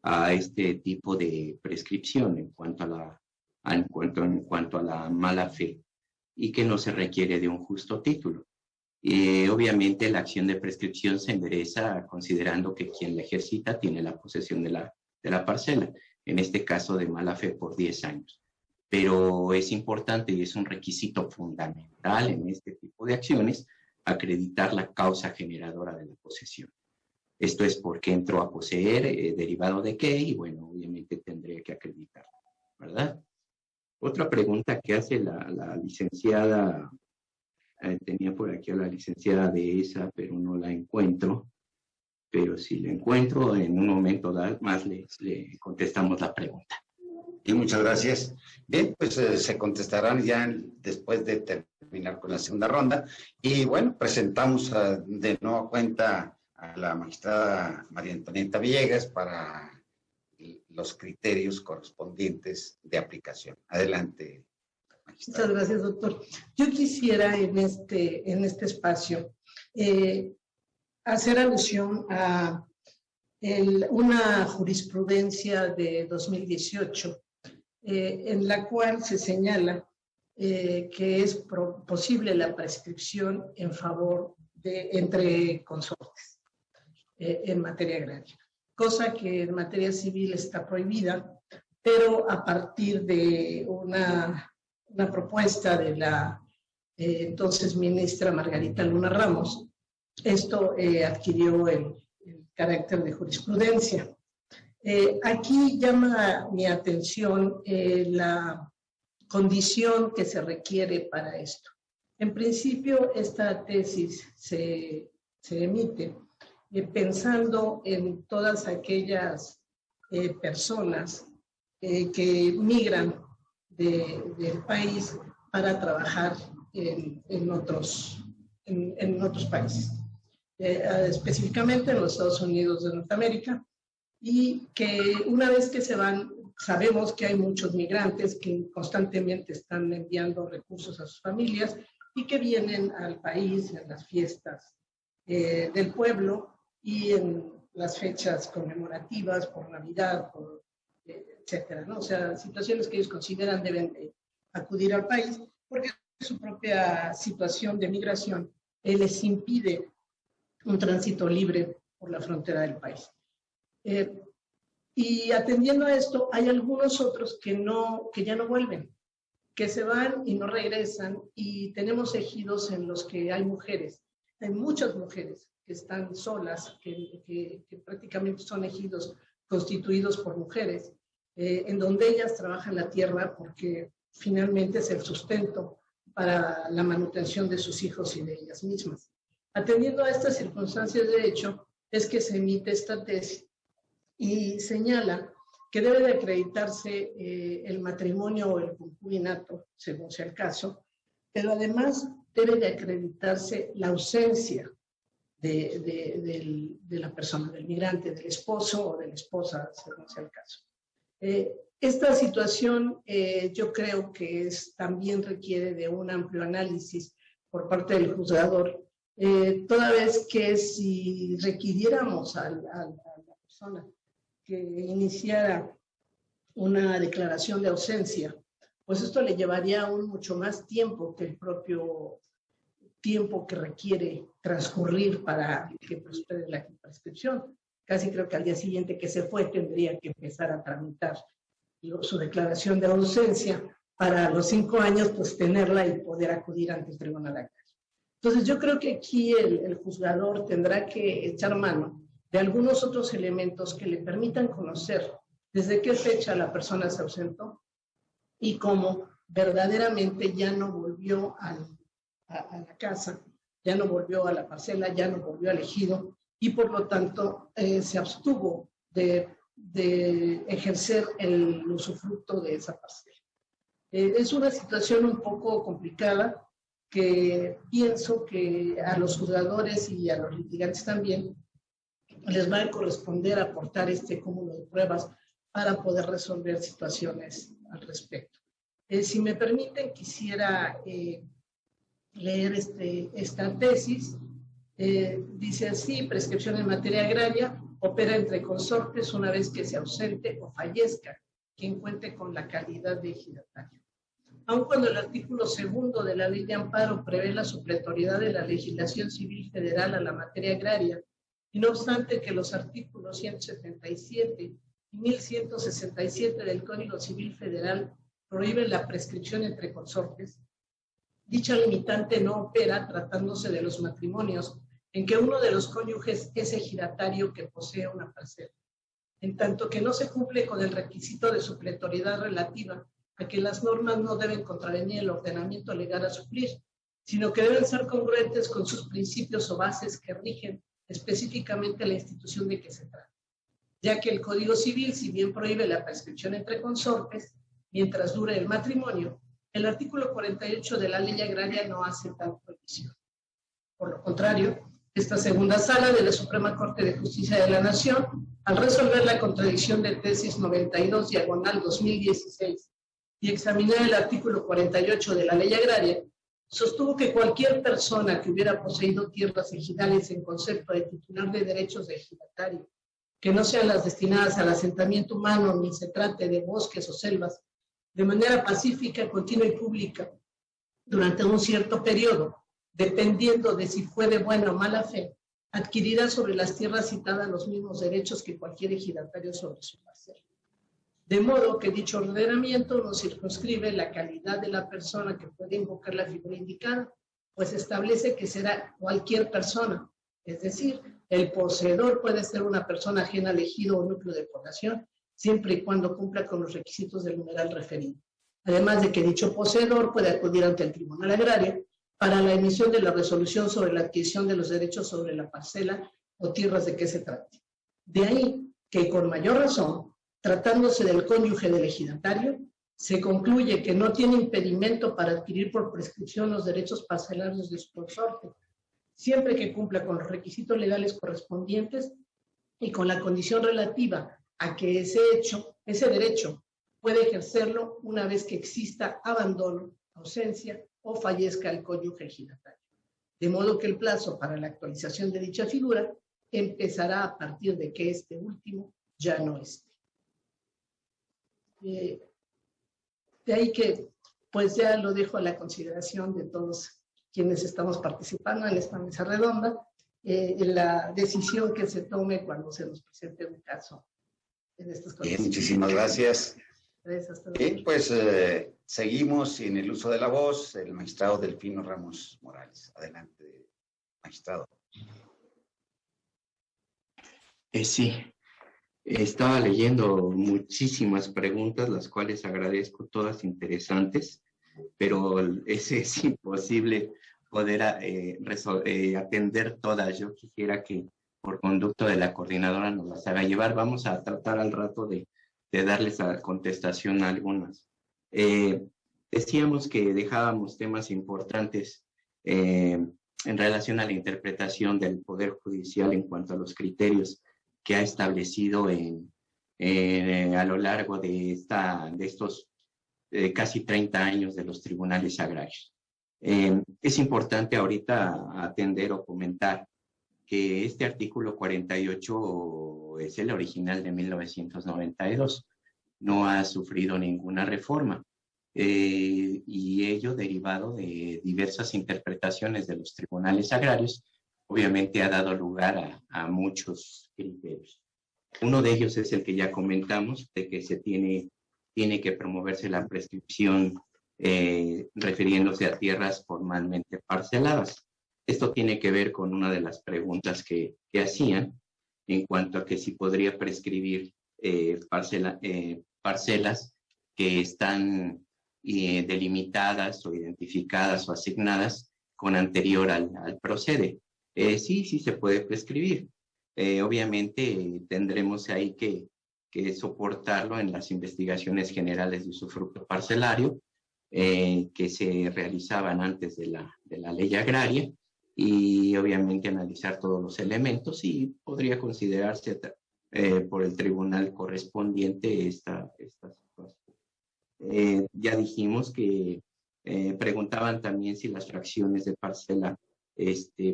a este tipo de prescripción en cuanto a la mala fe, y que no se requiere de un justo título. Obviamente la acción de prescripción se endereza considerando que quien la ejercita tiene la posesión de la parcela, en este caso de mala fe por 10 años. Pero es importante y es un requisito fundamental en este tipo de acciones acreditar la causa generadora de la posesión. Esto es por qué entró a poseer, derivado de qué, y bueno, obviamente tendría que acreditarlo, ¿verdad? Otra pregunta que hace la licenciada, tenía por aquí a la licenciada de esa, pero no la encuentro, pero si la encuentro en un momento más le contestamos la pregunta. Y muchas gracias. Bien, pues se contestarán ya después de terminar con la segunda ronda. Y bueno, presentamos de nueva cuenta a la magistrada María Antonieta Villegas para los criterios correspondientes de aplicación. Adelante, magistrada. Muchas gracias, doctor. Yo quisiera en este espacio hacer alusión a una jurisprudencia de 2018 en la cual se señala que es posible la prescripción en favor entre consortes en materia agraria, cosa que en materia civil está prohibida, pero a partir de una propuesta de la entonces ministra Margarita Luna Ramos, esto adquirió el carácter de jurisprudencia. Aquí llama mi atención la condición que se requiere para esto. En principio, esta tesis se emite pensando en todas aquellas personas que migran del país para trabajar en otros países, específicamente en los Estados Unidos de Norteamérica, y que una vez que se van, sabemos que hay muchos migrantes que constantemente están enviando recursos a sus familias y que vienen al país en las fiestas del pueblo y en las fechas conmemorativas, por Navidad, etcétera, ¿no? O sea, situaciones que ellos consideran deben de acudir al país porque su propia situación de migración les impide un tránsito libre por la frontera del país. Y atendiendo a esto, hay algunos otros que ya no vuelven, que se van y no regresan, y tenemos ejidos en los que hay mujeres, hay muchas mujeres que están solas, que prácticamente son ejidos constituidos por mujeres, en donde ellas trabajan la tierra porque finalmente es el sustento para la manutención de sus hijos y de ellas mismas. Atendiendo a estas circunstancias de hecho, es que se emite esta tesis y señala que debe de acreditarse el matrimonio o el concubinato, según sea el caso, pero además debe de acreditarse la ausencia de la persona, del migrante, del esposo o de la esposa, según sea el caso. Esta situación yo creo que también requiere de un amplio análisis por parte del juzgador, toda vez que si requiriéramos a la persona que iniciara una declaración de ausencia, pues esto le llevaría aún mucho más tiempo que el propio tiempo que requiere transcurrir para que prospere la prescripción. Casi creo que al día siguiente que se fue tendría que empezar a tramitar su declaración de ausencia para los 5 años, pues tenerla y poder acudir ante el tribunal agrario. Entonces yo creo que aquí el juzgador tendrá que echar mano de algunos otros elementos que le permitan conocer desde qué fecha la persona se ausentó y cómo verdaderamente ya no volvió a la casa, ya no volvió a la parcela, ya no volvió al ejido y por lo tanto se abstuvo de ejercer el usufructo de esa parcela. Es una situación un poco complicada que pienso que a los juzgadores y a los litigantes también les va a corresponder aportar este cúmulo de pruebas para poder resolver situaciones al respecto. Si me permiten, quisiera leer esta tesis. Dice así: prescripción en materia agraria opera entre consortes una vez que se ausente o fallezca quien cuente con la calidad de ejidatario. Aun cuando el artículo 2 de la Ley de Amparo prevé la supletoriedad de la legislación civil federal a la materia agraria, y no obstante que los artículos 177 y 1167 del Código Civil Federal prohíben la prescripción entre consortes, dicha limitante no opera tratándose de los matrimonios en que uno de los cónyuges es ejidatario que posee una parcela, en tanto que no se cumple con el requisito de supletoriedad relativa a que las normas no deben contravenir el ordenamiento legal a suplir, sino que deben ser congruentes con sus principios o bases que rigen específicamente la institución de que se trata, ya que el Código Civil, si bien prohíbe la prescripción entre consortes mientras dure el matrimonio, el artículo 48 de la Ley Agraria no hace tal prohibición. Por lo contrario, esta segunda sala de la Suprema Corte de Justicia de la Nación, al resolver la contradicción de tesis 92/2016 y examinar el artículo 48 de la Ley Agraria, sostuvo que cualquier persona que hubiera poseído tierras ejidales en concepto de titular de derechos de ejidatario, que no sean las destinadas al asentamiento humano ni se trate de bosques o selvas, de manera pacífica, continua y pública, durante un cierto periodo, dependiendo de si fue de buena o mala fe, adquirirá sobre las tierras citadas los mismos derechos que cualquier ejidatario sobre su parcela. De modo que dicho ordenamiento no circunscribe la calidad de la persona que puede invocar la figura indicada, pues establece que será cualquier persona, es decir, el poseedor puede ser una persona ajena al ejido o núcleo de población, siempre y cuando cumpla con los requisitos del numeral referido. Además de que dicho poseedor puede acudir ante el Tribunal Agrario para la emisión de la resolución sobre la adquisición de los derechos sobre la parcela o tierras de que se trate. De ahí que, con mayor razón, tratándose del cónyuge del ejidatario, se concluye que no tiene impedimento para adquirir por prescripción los derechos parcelarios de su consorte, siempre que cumpla con los requisitos legales correspondientes y con la condición relativa a que ese derecho puede ejercerlo una vez que exista abandono, ausencia o fallezca el cónyuge ejidatario. De modo que el plazo para la actualización de dicha figura empezará a partir de que este último ya no esté. De ahí que pues ya lo dejo a la consideración de todos quienes estamos participando en esta mesa redonda, la decisión que se tome cuando se nos presente un caso en estas condiciones. Bien, muchísimas gracias. Gracias. Bien, pues seguimos en el uso de la voz, el magistrado Delfino Ramos Morales. Adelante, magistrado. Sí, estaba leyendo muchísimas preguntas, las cuales agradezco, todas interesantes, pero es imposible poder atender todas. Yo quisiera que por conducto de la coordinadora nos las haga llevar. Vamos a tratar al rato de darles a contestación a algunas. Decíamos que dejábamos temas importantes en relación a la interpretación del Poder Judicial en cuanto a los criterios que ha establecido a lo largo de estos casi 30 años de los tribunales agrarios. Es importante ahorita atender o comentar que este artículo 48 es el original de 1992, no ha sufrido ninguna reforma, y ello derivado de diversas interpretaciones de los tribunales agrarios, obviamente ha dado lugar a muchos criterios. Uno de ellos es el que ya comentamos, de que se tiene que promoverse la prescripción refiriéndose a tierras formalmente parceladas. Esto tiene que ver con una de las preguntas que hacían en cuanto a que si podría prescribir parcelas que están delimitadas o identificadas o asignadas con anterior al procede. Sí se puede prescribir. Obviamente tendremos ahí que soportarlo en las investigaciones generales de usufructo parcelario que se realizaban antes de la ley agraria, y obviamente analizar todos los elementos, y podría considerarse por el tribunal correspondiente esta situación. Ya dijimos que preguntaban también si las fracciones de parcela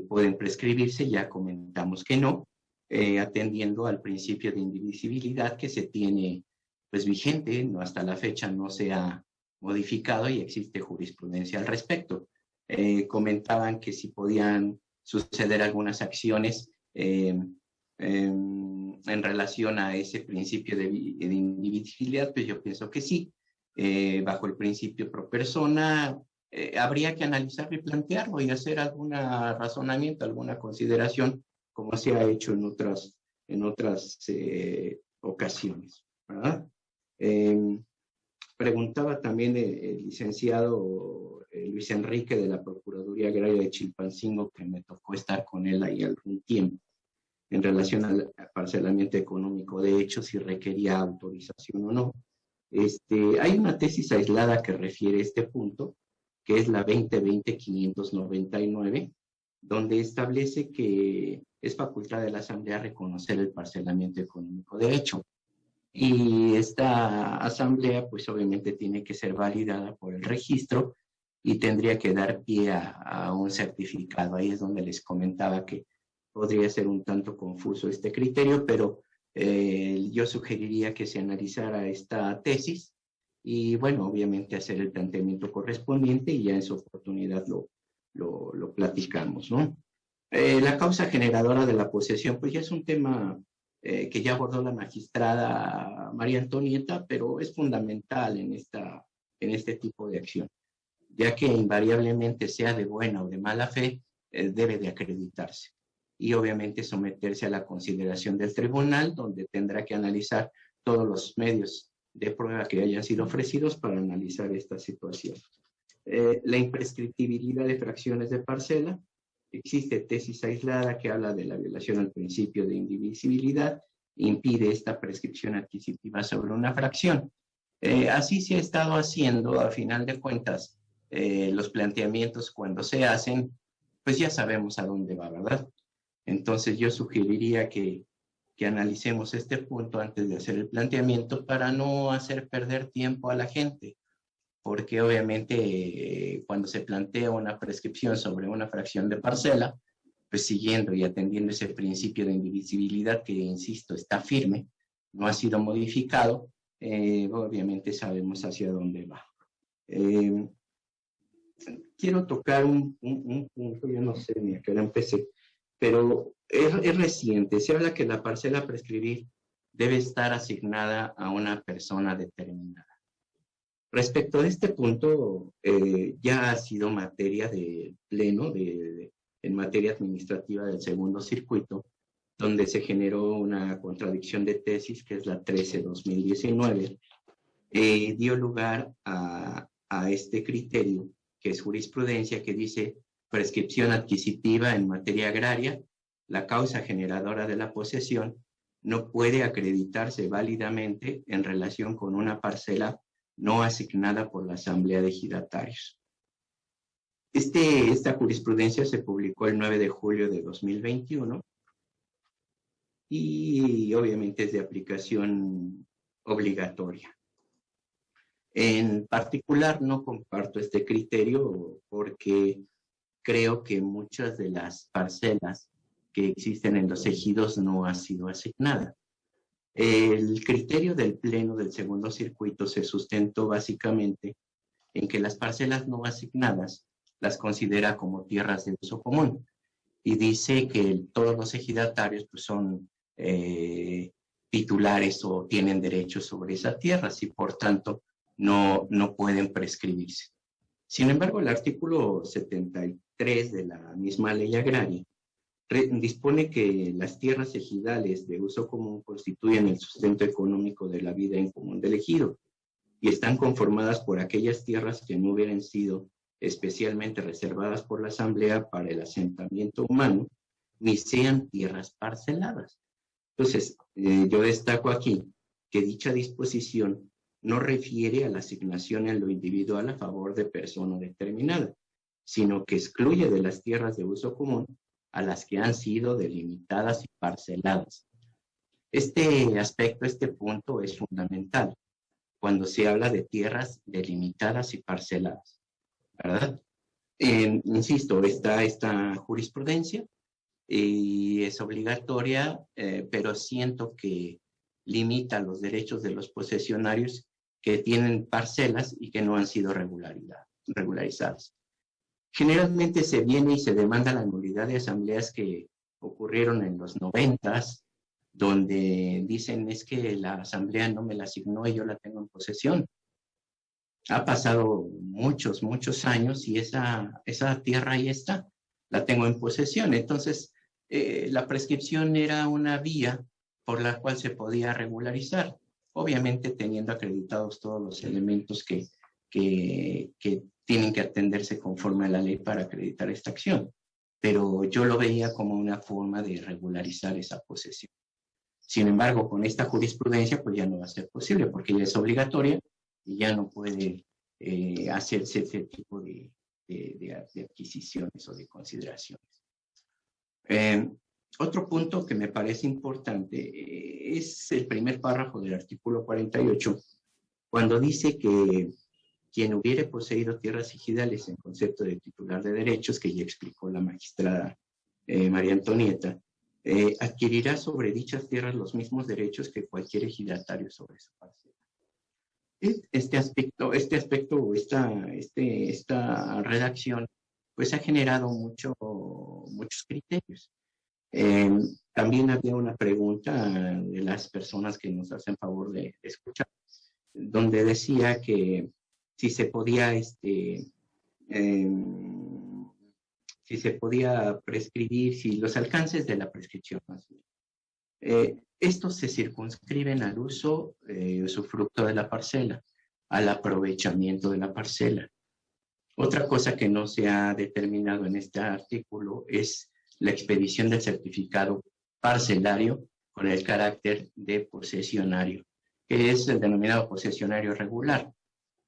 pueden prescribirse, ya comentamos que no, atendiendo al principio de indivisibilidad que se tiene pues vigente, no, hasta la fecha no se ha modificado y existe jurisprudencia al respecto. Comentaban que si podían suceder algunas acciones en relación a ese principio de indivisibilidad, pues yo pienso que sí. Bajo el principio pro persona, habría que analizarlo y plantearlo y hacer algún razonamiento, alguna consideración, como se ha hecho en otras ocasiones, ¿verdad? Preguntaba también el licenciado Luis Enrique de la Procuraduría Agraria de Chilpancingo, que me tocó estar con él ahí algún tiempo, en relación al parcelamiento económico, de hecho, si requería autorización o no. Hay una tesis aislada que refiere este punto, que es la 2020-599, donde establece que es facultad de la Asamblea reconocer el parcelamiento económico de hecho. Y esta Asamblea, pues obviamente tiene que ser validada por el registro y tendría que dar pie a un certificado. Ahí es donde les comentaba que podría ser un tanto confuso este criterio, pero yo sugeriría que se analizara esta tesis y, bueno, obviamente hacer el planteamiento correspondiente, y ya en su oportunidad lo platicamos, ¿no? La causa generadora de la posesión, pues ya es un tema que ya abordó la magistrada María Antonieta, pero es fundamental en este tipo de acción, ya que invariablemente, sea de buena o de mala fe, debe de acreditarse y obviamente someterse a la consideración del tribunal, donde tendrá que analizar todos los medios de prueba que hayan sido ofrecidos para analizar esta situación. La imprescriptibilidad de fracciones de parcela. Existe tesis aislada que habla de la violación al principio de indivisibilidad, impide esta prescripción adquisitiva sobre una fracción. Así se ha estado haciendo, a final de cuentas, los planteamientos cuando se hacen, pues ya sabemos a dónde va, ¿verdad? Entonces yo sugeriría que analicemos este punto antes de hacer el planteamiento para no hacer perder tiempo a la gente, porque obviamente cuando se plantea una prescripción sobre una fracción de parcela, pues siguiendo y atendiendo ese principio de indivisibilidad que, insisto, está firme, no ha sido modificado, obviamente sabemos hacia dónde va. Quiero tocar un punto, yo no sé ni a qué hora empecé, pero es reciente. Se habla que la parcela a prescribir debe estar asignada a una persona determinada. Respecto a este punto, ya ha sido materia de pleno en materia administrativa del segundo circuito, donde se generó una contradicción de tesis, que es la 13-2019, dio lugar a este criterio, que es jurisprudencia, que dice: prescripción adquisitiva en materia agraria, la causa generadora de la posesión no puede acreditarse válidamente en relación con una parcela no asignada por la Asamblea de Ejidatarios. Esta jurisprudencia se publicó el 9 de julio de 2021 y obviamente es de aplicación obligatoria. En particular, no comparto este criterio porque creo que muchas de las parcelas que existen en los ejidos no han sido asignadas. El criterio del Pleno del Segundo Circuito se sustentó básicamente en que las parcelas no asignadas las considera como tierras de uso común y dice que todos los ejidatarios pues, son titulares o tienen derechos sobre esas tierras y por tanto no pueden prescribirse. Sin embargo, el artículo 73 de la misma ley agraria dispone que las tierras ejidales de uso común constituyen el sustento económico de la vida en común del ejido y están conformadas por aquellas tierras que no hubieran sido especialmente reservadas por la Asamblea para el asentamiento humano, ni sean tierras parceladas. Entonces, yo destaco aquí que dicha disposición no refiere a la asignación en lo individual a favor de persona determinada, sino que excluye de las tierras de uso común a las que han sido delimitadas y parceladas. Este aspecto, este punto es fundamental cuando se habla de tierras delimitadas y parceladas, ¿verdad? Insisto, está esta jurisprudencia y es obligatoria, pero siento que limita los derechos de los posesionarios que tienen parcelas y que no han sido regularizadas. Generalmente se viene y se demanda la nulidad de asambleas que ocurrieron en los 90s, donde dicen es que la asamblea no me la asignó y yo la tengo en posesión. Ha pasado muchos años y esa tierra ahí está, la tengo en posesión. Entonces, la prescripción era una vía por la cual se podía regularizar, obviamente teniendo acreditados todos los elementos que tienen que atenderse conforme a la ley para acreditar esta acción. Pero yo lo veía como una forma de regularizar esa posesión. Sin embargo, con esta jurisprudencia, pues ya no va a ser posible, porque ya es obligatoria y ya no puede hacerse ese tipo de adquisiciones o de consideraciones. Otro punto que me parece importante es el primer párrafo del artículo 48, cuando dice que quien hubiere poseído tierras ejidales en concepto de titular de derechos, que ya explicó la magistrada María Antonieta, adquirirá sobre dichas tierras los mismos derechos que cualquier ejidatario sobre su parcela. Esta redacción pues ha generado muchos criterios. También había una pregunta de las personas que nos hacen favor de escuchar, donde decía que si se podía prescribir, si los alcances de la prescripción más bien. Estos se circunscriben al uso, usufructo de la parcela, al aprovechamiento de la parcela. Otra cosa que no se ha determinado en este artículo es la expedición del certificado parcelario con el carácter de posesionario, que es el denominado posesionario regular,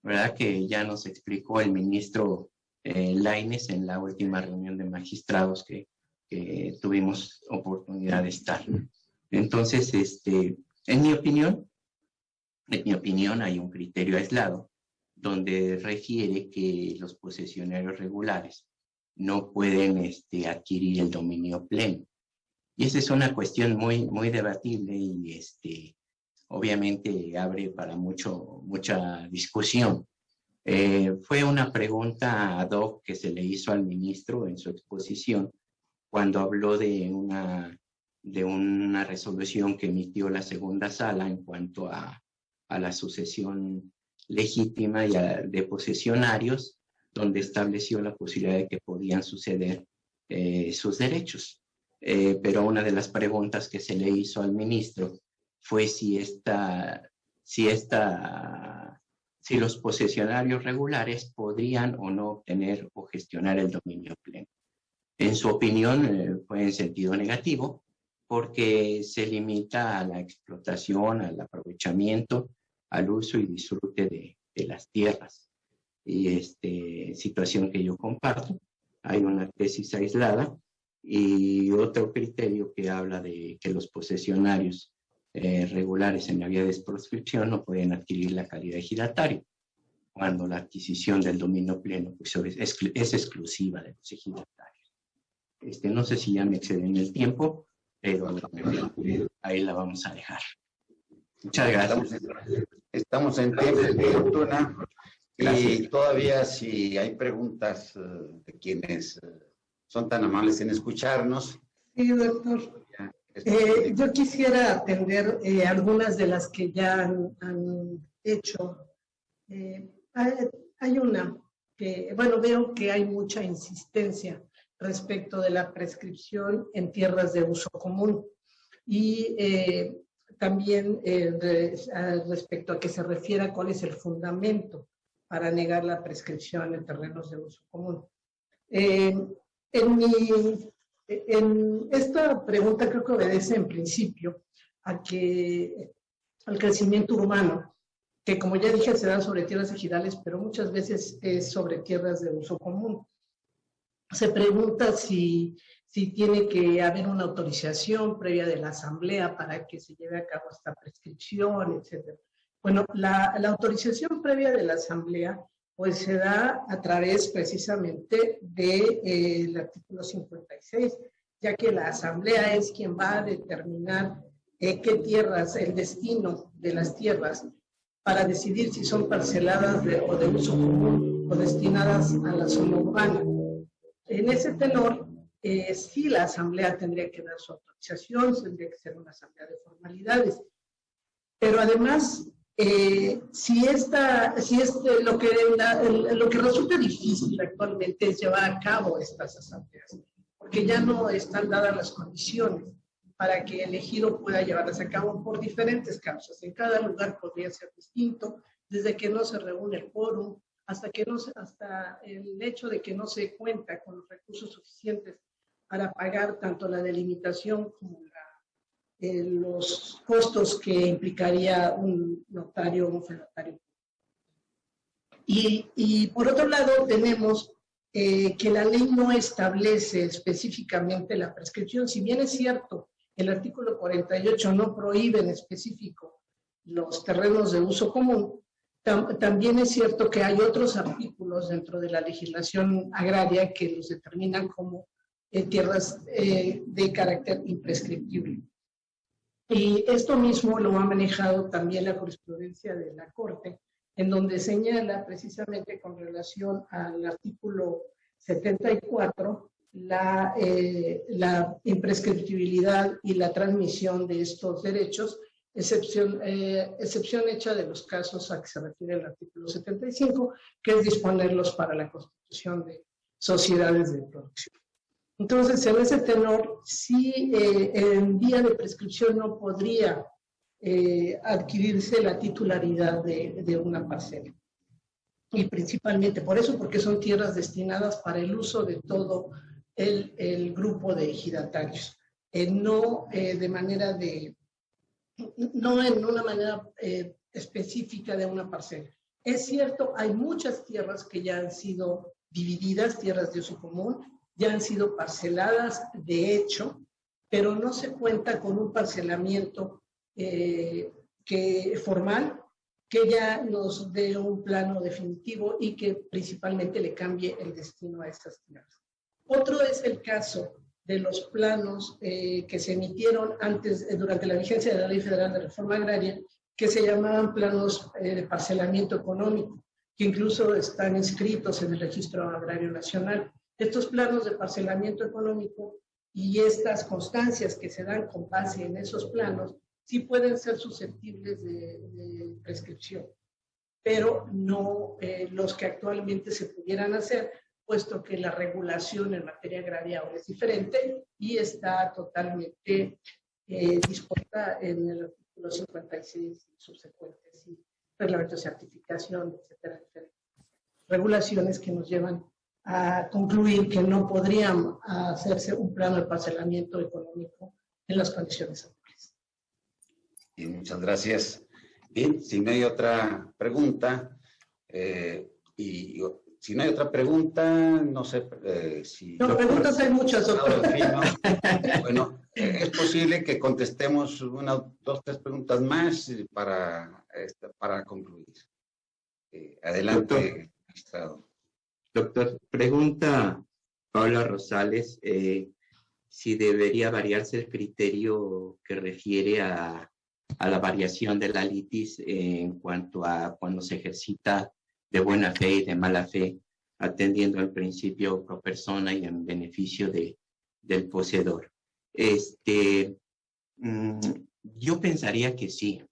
¿verdad? Que ya nos explicó el ministro Lainez en la última reunión de magistrados que tuvimos oportunidad de estar. Entonces, en mi opinión hay un criterio aislado donde refiere que los posesionarios regulares no pueden adquirir el dominio pleno. Y esa es una cuestión muy debatible y obviamente abre para mucha discusión. Fue una pregunta ad hoc que se le hizo al ministro en su exposición cuando habló de una resolución que emitió la segunda sala en cuanto a la sucesión legítima y de posesionarios, donde estableció la posibilidad de que podían suceder sus derechos. Pero una de las preguntas que se le hizo al ministro fue si los posesionarios regulares podrían o no obtener o gestionar el dominio pleno. En su opinión, fue en sentido negativo, porque se limita a la explotación, al aprovechamiento, al uso y disfrute de las tierras. y situación que yo comparto. Hay una tesis aislada y otro criterio que habla de que los posesionarios regulares en la vía de proscripción no pueden adquirir la calidad de ejidatario, cuando la adquisición del dominio pleno pues, es exclusiva de los ejidatarios. No sé si ya me excedí en el tiempo, pero ahí la vamos a dejar. Muchas gracias. Estamos en tiempo, doctora, y todavía si hay preguntas de quienes son tan amables en escucharnos. Sí, doctor. Yo quisiera atender algunas de las que ya han hecho. Hay una que, bueno, veo que hay mucha insistencia respecto de la prescripción en tierras de uso común y también respecto a que se refiera cuál es el fundamento para negar la prescripción en terrenos de uso común. En esta pregunta creo que obedece en principio al crecimiento urbano, que como ya dije se da sobre tierras ejidales, pero muchas veces es sobre tierras de uso común. Se pregunta si tiene que haber una autorización previa de la asamblea para que se lleve a cabo esta prescripción, etc. Bueno, la autorización previa de la asamblea pues se da a través precisamente del artículo 56, ya que la asamblea es quien va a determinar qué tierras, el destino de las tierras, para decidir si son parceladas o de uso común o destinadas a la zona urbana. En ese tenor, sí la asamblea tendría que dar su autorización, tendría que ser una asamblea de formalidades, pero además, lo que resulta difícil actualmente es llevar a cabo estas asambleas, porque ya no están dadas las condiciones para que el ejido pueda llevarlas a cabo por diferentes causas. En cada lugar podría ser distinto, desde que no se reúne el quórum, hasta el hecho de que no se cuenta con los recursos suficientes para pagar tanto la delimitación como los costos que implicaría un notario o un fedatario. Y por otro lado tenemos que la ley no establece específicamente la prescripción. Si bien es cierto, el artículo 48 no prohíbe en específico los terrenos de uso común, también es cierto que hay otros artículos dentro de la legislación agraria que los determinan como tierras de carácter imprescriptible. Y esto mismo lo ha manejado también la jurisprudencia de la Corte, en donde señala precisamente con relación al artículo 74 la imprescriptibilidad y la transmisión de estos derechos, excepción hecha de los casos a que se refiere el artículo 75, que es disponerlos para la constitución de sociedades de producción. Entonces, en ese tenor, sí, en vía de prescripción no podría adquirirse la titularidad de una parcela. Y principalmente por eso, porque son tierras destinadas para el uso de todo el grupo de ejidatarios, no en una manera específica de una parcela. Es cierto, hay muchas tierras que ya han sido divididas, tierras de uso común, ya han sido parceladas de hecho, pero no se cuenta con un parcelamiento formal que ya nos dé un plano definitivo y que principalmente le cambie el destino a estas tierras. Otro es el caso de los planos que se emitieron durante la vigencia de la Ley Federal de Reforma Agraria, que se llamaban planos de parcelamiento económico, que incluso están inscritos en el Registro Agrario Nacional. Estos planos de parcelamiento económico y estas constancias que se dan con base en esos planos sí pueden ser susceptibles de prescripción, pero no los que actualmente se pudieran hacer, puesto que la regulación en materia agraria ahora es diferente y está totalmente dispuesta en el artículo 56 y subsecuentes, y reglamento de certificación, etcétera, etcétera. Regulaciones que nos llevan a concluir que no podrían hacerse un plano de parcelamiento económico en las condiciones actuales. Bien, muchas gracias. Bien, si no hay otra pregunta, Y si no hay otra pregunta, no sé si... No, preguntas hay muchas, doctor. Bueno, es posible que contestemos una, dos, tres preguntas más para concluir. Adelante, magistrado. Doctor, pregunta Paula Rosales si debería variarse el criterio que refiere a la variación de la litis en cuanto a cuando se ejercita de buena fe y de mala fe, atendiendo al principio pro persona y en beneficio del poseedor. Yo pensaría que sí.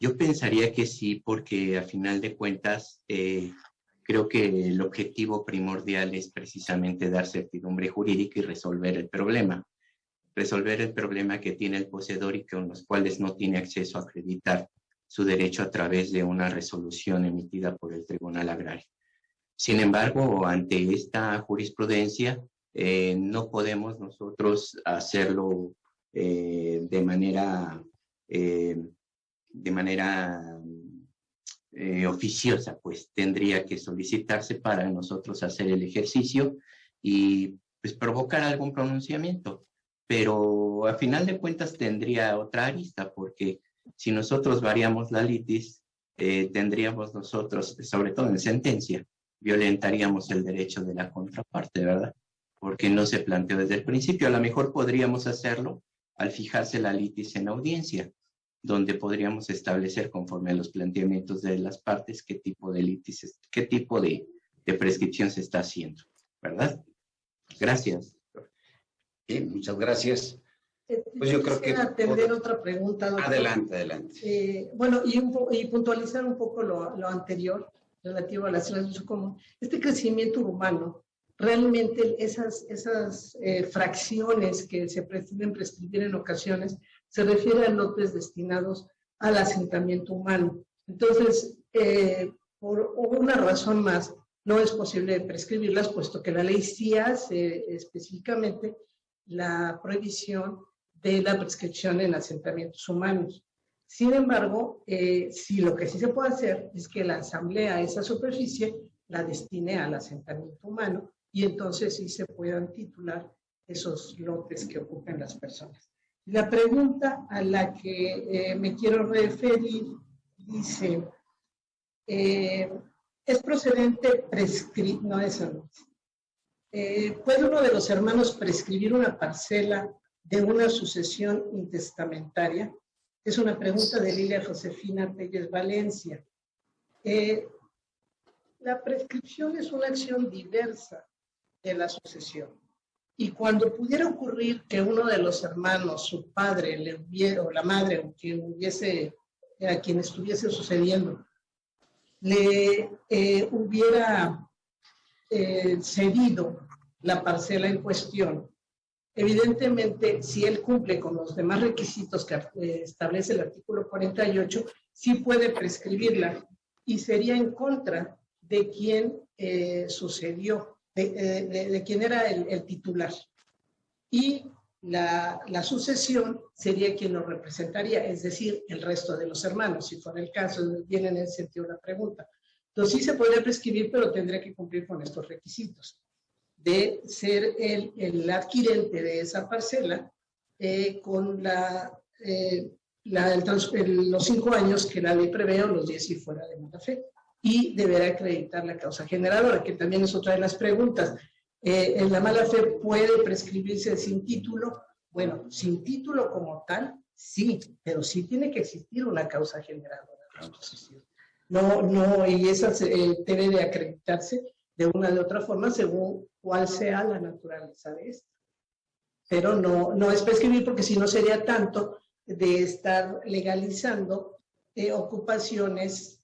Yo pensaría que sí, porque a final de cuentas creo que el objetivo primordial es precisamente dar certidumbre jurídica y resolver el problema. Resolver el problema que tiene el poseedor y con los cuales no tiene acceso a acreditar su derecho a través de una resolución emitida por el Tribunal Agrario. Sin embargo, ante esta jurisprudencia, no podemos nosotros hacerlo de manera oficiosa, pues tendría que solicitarse para nosotros hacer el ejercicio y pues provocar algún pronunciamiento. Pero a final de cuentas tendría otra arista, porque si nosotros variamos la litis, tendríamos nosotros, sobre todo en sentencia, violentaríamos el derecho de la contraparte, ¿verdad? Porque no se planteó desde el principio. A lo mejor podríamos hacerlo al fijarse la litis en audiencia, donde podríamos establecer conforme a los planteamientos de las partes qué tipo de litis, qué tipo de prescripción se está haciendo, ¿verdad? Gracias. Bien, muchas gracias. Pues yo creo que... atender otra pregunta, doctor. Adelante, adelante. Bueno, y puntualizar un poco lo anterior relativo a la situación común. Este crecimiento urbano, realmente esas fracciones que se pretenden prescribir en ocasiones, se refiere a lotes destinados al asentamiento humano. Entonces, por una razón más, no es posible prescribirlas, puesto que la ley sí hace específicamente la prohibición de la prescripción en asentamientos humanos. Sin embargo, sí, lo que sí se puede hacer es que la asamblea esa superficie la destine al asentamiento humano y entonces sí se puedan titular esos lotes que ocupen las personas. La pregunta a la que me quiero referir dice, ¿es procedente prescribir? No, eso no. ¿Puede uno de los hermanos prescribir una parcela de una sucesión intestamentaria? Es una pregunta de Lilia Josefina Telles Valencia. La prescripción es una acción diversa de la sucesión. Y cuando pudiera ocurrir que uno de los hermanos, su padre, o la madre, o a quien estuviese sucediendo, le hubiera cedido la parcela en cuestión, evidentemente, si él cumple con los demás requisitos que establece el artículo 48, sí puede prescribirla y sería en contra de quien sucedió, de quien era el titular. Y la sucesión sería quien lo representaría, es decir, el resto de los hermanos, si fuera el caso, viene en ese sentido la pregunta. Entonces sí se podría prescribir, pero tendría que cumplir con estos requisitos de ser el adquirente de esa parcela con los 5 años que la ley prevé, o los 10 si fuera de mala fe, y deberá acreditar la causa generadora, que también es otra de las preguntas. ¿En la mala fe puede prescribirse sin título? Bueno, sin título como tal, sí, pero sí tiene que existir una causa generadora. No, y esa debe de acreditarse de una de otra forma según cuál sea la naturaleza de esto. Pero no es prescribir, porque si no sería tanto de estar legalizando ocupaciones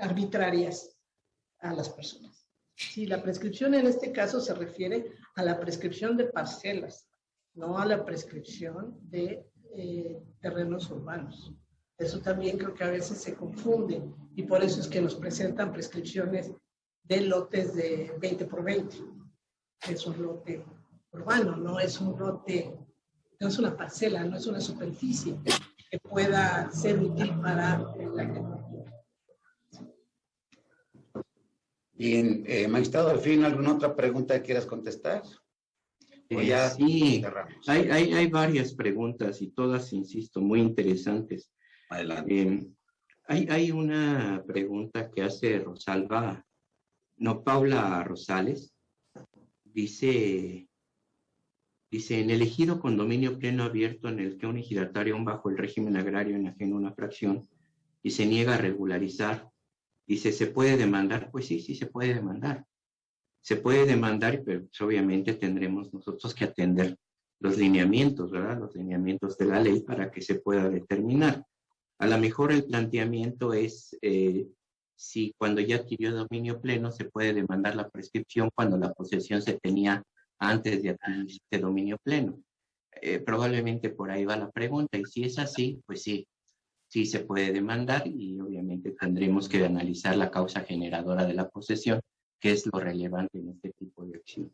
arbitrarias a las personas. Sí, la prescripción en este caso se refiere a la prescripción de parcelas, no a la prescripción de terrenos urbanos. Eso también creo que a veces se confunde y por eso es que nos presentan prescripciones de lotes de 20 por 20. Es un lote urbano, no es un lote, no es una parcela, no es una superficie que pueda ser útil para la agricultura. Bien, magistrado Delfino, ¿alguna otra pregunta que quieras contestar? Ya sí, cerramos. hay varias preguntas y todas, insisto, muy interesantes. Adelante. Hay una pregunta que hace Paula Rosales. Dice, en el ejido con dominio pleno abierto en el que un ejidatario aún bajo el régimen agrario enajena una fracción y se niega a regularizar, dice, ¿se puede demandar? Pues sí, se puede demandar. Se puede demandar, pero pues, obviamente tendremos nosotros que atender los lineamientos, ¿verdad? Los lineamientos de la ley para que se pueda determinar. A lo mejor el planteamiento es si cuando ya adquirió dominio pleno se puede demandar la prescripción cuando la posesión se tenía antes de adquirir este dominio pleno. Probablemente por ahí va la pregunta, y si es así, pues sí se puede demandar, y obviamente tendremos que analizar la causa generadora de la posesión, que es lo relevante en este tipo de acción.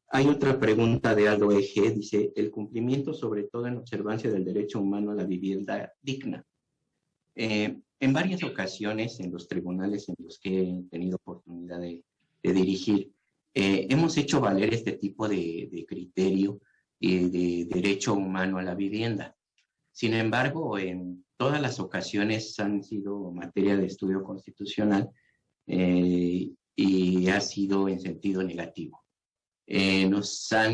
Hay otra pregunta de Aldo Eje, dice, el cumplimiento sobre todo en observancia del derecho humano a la vivienda digna. En varias ocasiones en los tribunales en los que he tenido oportunidad de dirigir, hemos hecho valer este tipo de criterio de derecho humano a la vivienda. Sin embargo, en todas las ocasiones han sido materia de estudio constitucional y ha sido en sentido negativo. Nos han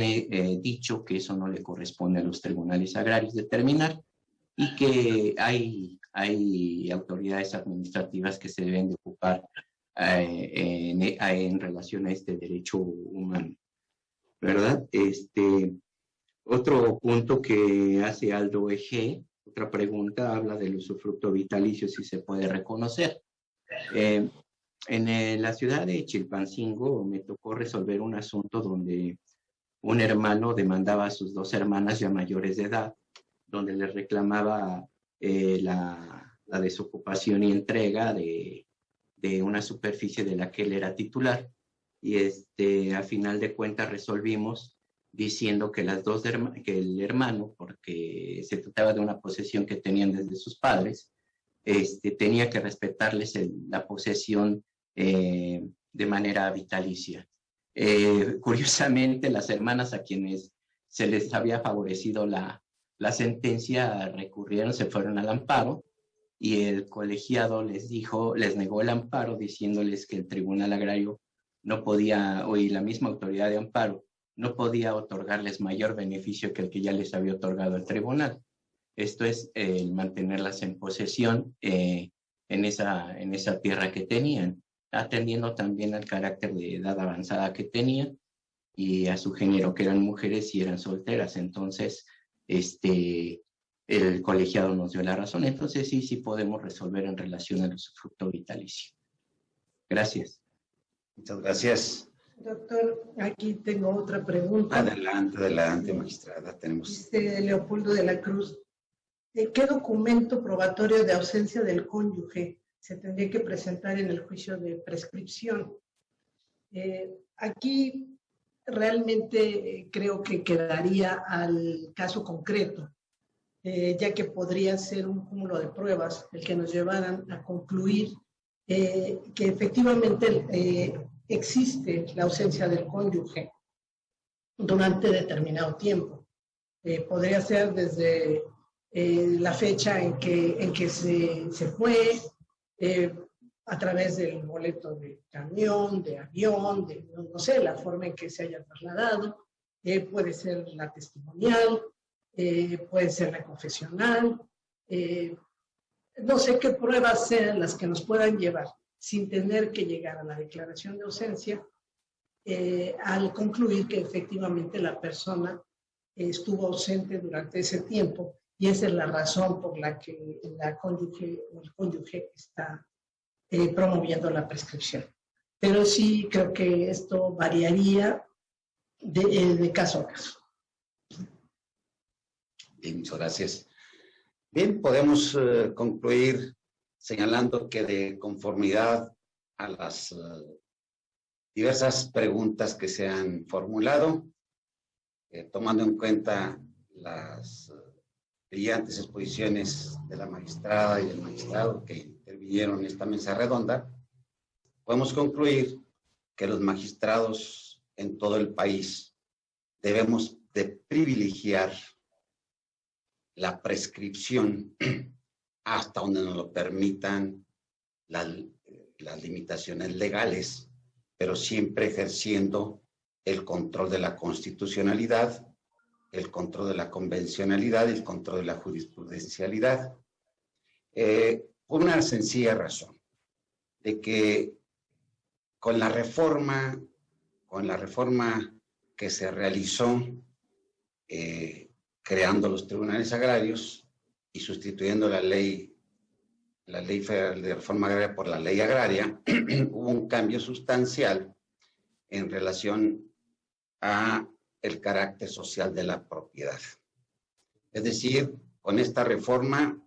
dicho que eso no le corresponde a los tribunales agrarios determinar y que hay autoridades administrativas que se deben de ocupar en relación a este derecho humano, ¿verdad? Otro punto que hace Aldo Eje, otra pregunta, habla del usufructo vitalicio, si se puede reconocer. En la ciudad de Chilpancingo me tocó resolver un asunto donde un hermano demandaba a sus dos hermanas ya mayores de edad, donde les reclamaba la desocupación y entrega de una superficie de la que él era titular. Y a final de cuentas resolvimos diciendo que que el hermano, porque se trataba de una posesión que tenían desde sus padres, tenía que respetarles la posesión de manera vitalicia. Curiosamente, las hermanas a quienes se les había favorecido la sentencia recurrieron, se fueron al amparo, y el colegiado les negó el amparo, diciéndoles que el Tribunal Agrario no podía, y la misma autoridad de amparo, no podía otorgarles mayor beneficio que el que ya les había otorgado el tribunal. Esto es el mantenerlas en posesión en esa tierra que tenían, atendiendo también al carácter de edad avanzada que tenían y a su género, que eran mujeres y eran solteras. Entonces, el colegiado nos dio la razón. Entonces sí podemos resolver en relación al usufructo vitalicio. Gracias. Muchas gracias. Doctor, aquí tengo otra pregunta. Adelante, magistrada. Dice Leopoldo de la Cruz, ¿qué documento probatorio de ausencia del cónyuge se tendría que presentar en el juicio de prescripción? Aquí realmente creo que quedaría al caso concreto, ya que podría ser un cúmulo de pruebas el que nos llevaran a concluir que efectivamente existe la ausencia del cónyuge durante determinado tiempo. Podría ser desde la fecha en que se fue, a través del boleto de camión, de avión, no sé, la forma en que se haya trasladado, puede ser la testimonial, puede ser la confesional, no sé qué pruebas sean las que nos puedan llevar sin tener que llegar a la declaración de ausencia, al concluir que efectivamente la persona estuvo ausente durante ese tiempo, y esa es la razón por la que el cónyuge está promoviendo la prescripción. Pero sí creo que esto variaría de caso a caso. Bien, muchas gracias. Bien, podemos concluir señalando que de conformidad a las diversas preguntas que se han formulado, tomando en cuenta las brillantes exposiciones de la magistrada y del magistrado que intervinieron en esta mesa redonda, podemos concluir que los magistrados en todo el país debemos de privilegiar la prescripción hasta donde nos lo permitan las limitaciones legales, pero siempre ejerciendo el control de la constitucionalidad, el control de la convencionalidad y el control de la jurisprudencialidad. Por una sencilla razón, de que con la reforma que se realizó creando los tribunales agrarios y sustituyendo la ley federal de reforma agraria por la ley agraria, hubo un cambio sustancial en relación a el carácter social de la propiedad. Es decir, con esta reforma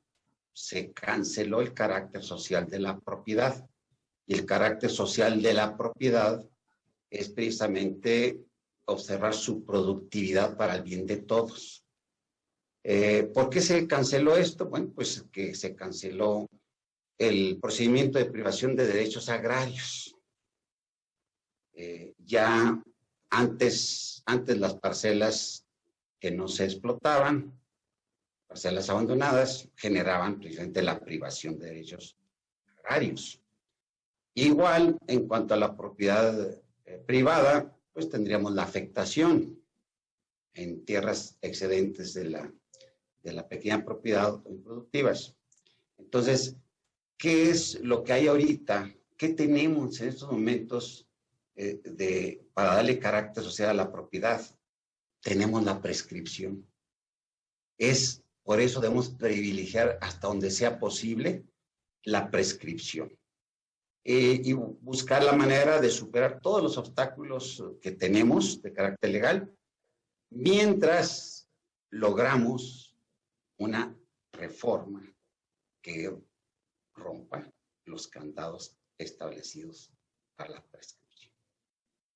se canceló el carácter social de la propiedad. Y el carácter social de la propiedad es precisamente observar su productividad para el bien de todos. ¿Por qué se canceló esto? Bueno, pues que se canceló el procedimiento de privación de derechos agrarios. Ya antes las parcelas que no se explotaban, parcelas abandonadas, generaban precisamente la privación de derechos agrarios. Igual, en cuanto a la propiedad privada, pues tendríamos la afectación en tierras excedentes de la pequeña propiedad improductivas. Entonces, ¿qué es lo que hay ahorita? ¿Qué tenemos en estos momentos para darle carácter social a la propiedad? Tenemos la prescripción. Por eso debemos privilegiar hasta donde sea posible la prescripción. Y buscar la manera de superar todos los obstáculos que tenemos de carácter legal, mientras logramos una reforma que rompa los candados establecidos para la prescripción.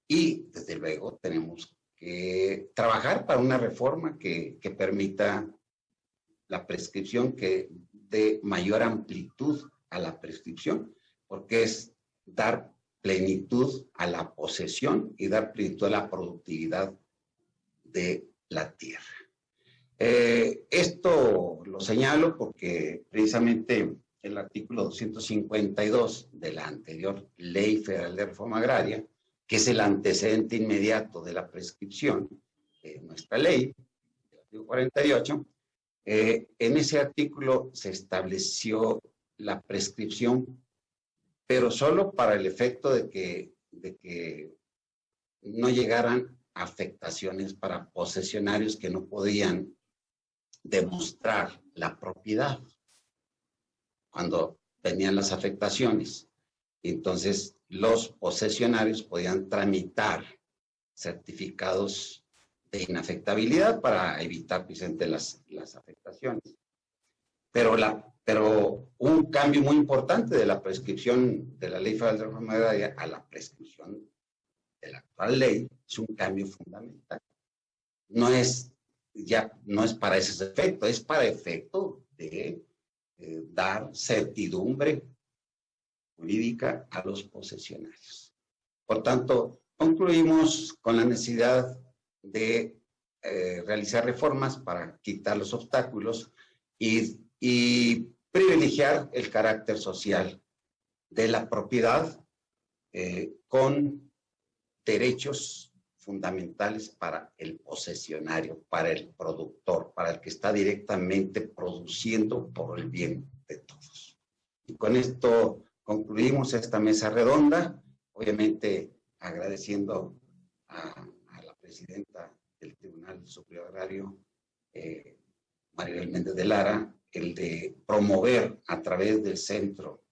Y, desde luego, tenemos que trabajar para una reforma que permita la prescripción, que dé mayor amplitud a la prescripción, porque es dar plenitud a la posesión y dar plenitud a la productividad de la tierra. Esto lo señalo porque precisamente el artículo 252 de la anterior Ley Federal de Reforma Agraria, que es el antecedente inmediato de la prescripción de nuestra ley, el artículo 48, en ese artículo se estableció la prescripción, pero solo para el efecto de que no llegaran afectaciones para posesionarios que no podían demostrar la propiedad cuando tenían las afectaciones. Entonces, los posesionarios podían tramitar certificados de inafectabilidad para evitar precisamente las afectaciones. Pero un cambio muy importante de la prescripción de la Ley Federal de Reforma Agraria a la prescripción de la actual ley es un cambio fundamental. No es para ese efecto, es para efecto de dar certidumbre jurídica a los posesionarios. Por tanto, concluimos con la necesidad de realizar reformas para quitar los obstáculos y privilegiar el carácter social de la propiedad con derechos fundamentales para el posesionario, para el productor, para el que está directamente produciendo por el bien de todos. Y con esto concluimos esta mesa redonda, obviamente agradeciendo a la presidenta del Tribunal Superior Agrario, Maribel Méndez de Lara, el de promover a través del Centro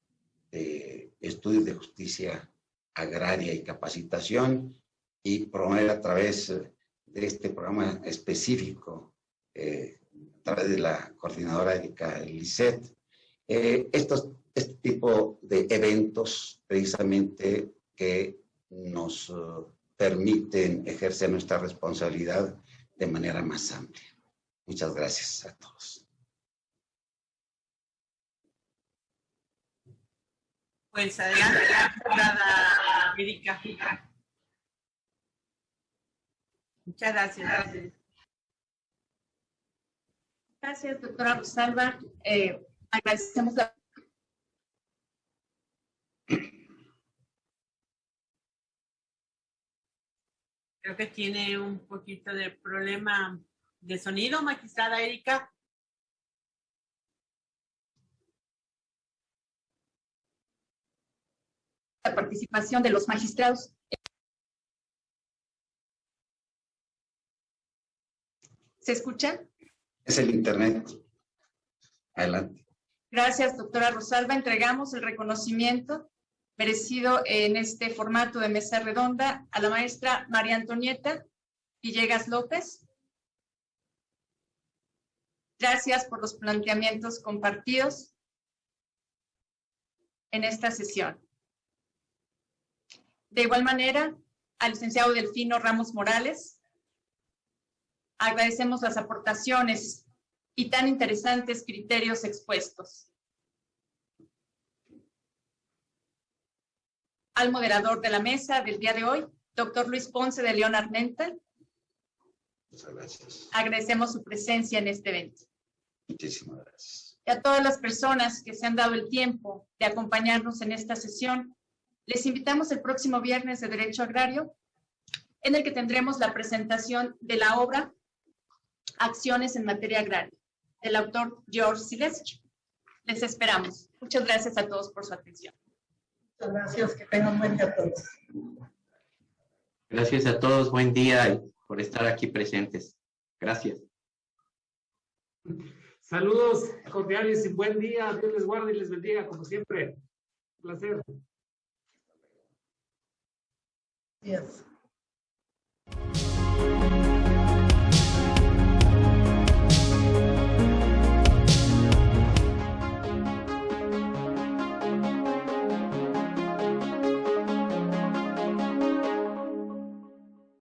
de Estudios de Justicia Agraria y Capacitación y promover a través de este programa específico, a través de la coordinadora Erika Lisset, este tipo de eventos precisamente que nos permiten ejercer nuestra responsabilidad de manera más amplia. Muchas gracias a todos. Pues adelante, magistrada Erika. Muchas gracias. Gracias, doctora Rosalba. Agradecemos la... Creo que tiene un poquito de problema de sonido, magistrada Erika. La participación de los magistrados. ¿Se escucha? Es el internet. Adelante. Gracias, doctora Rosalba. Entregamos el reconocimiento merecido en este formato de mesa redonda a la maestra María Antonieta Villegas López. Gracias por los planteamientos compartidos en esta sesión. De igual manera, al licenciado Delfino Ramos Morales, agradecemos las aportaciones y tan interesantes criterios expuestos. Al moderador de la mesa del día de hoy, doctor Luis Ponce de León Armenta. Muchas gracias. Agradecemos su presencia en este evento. Muchísimas gracias. Y a todas las personas que se han dado el tiempo de acompañarnos en esta sesión, les invitamos el próximo viernes de Derecho Agrario, en el que tendremos la presentación de la obra Acciones en materia agraria, del autor George Sileschi. Les esperamos. Muchas gracias a todos por su atención. Muchas gracias, que tengan buen día a todos. Gracias a todos, buen día y por estar aquí presentes. Gracias. Saludos cordiales y buen día. Dios les guarde y les bendiga, como siempre. Un placer. Gracias.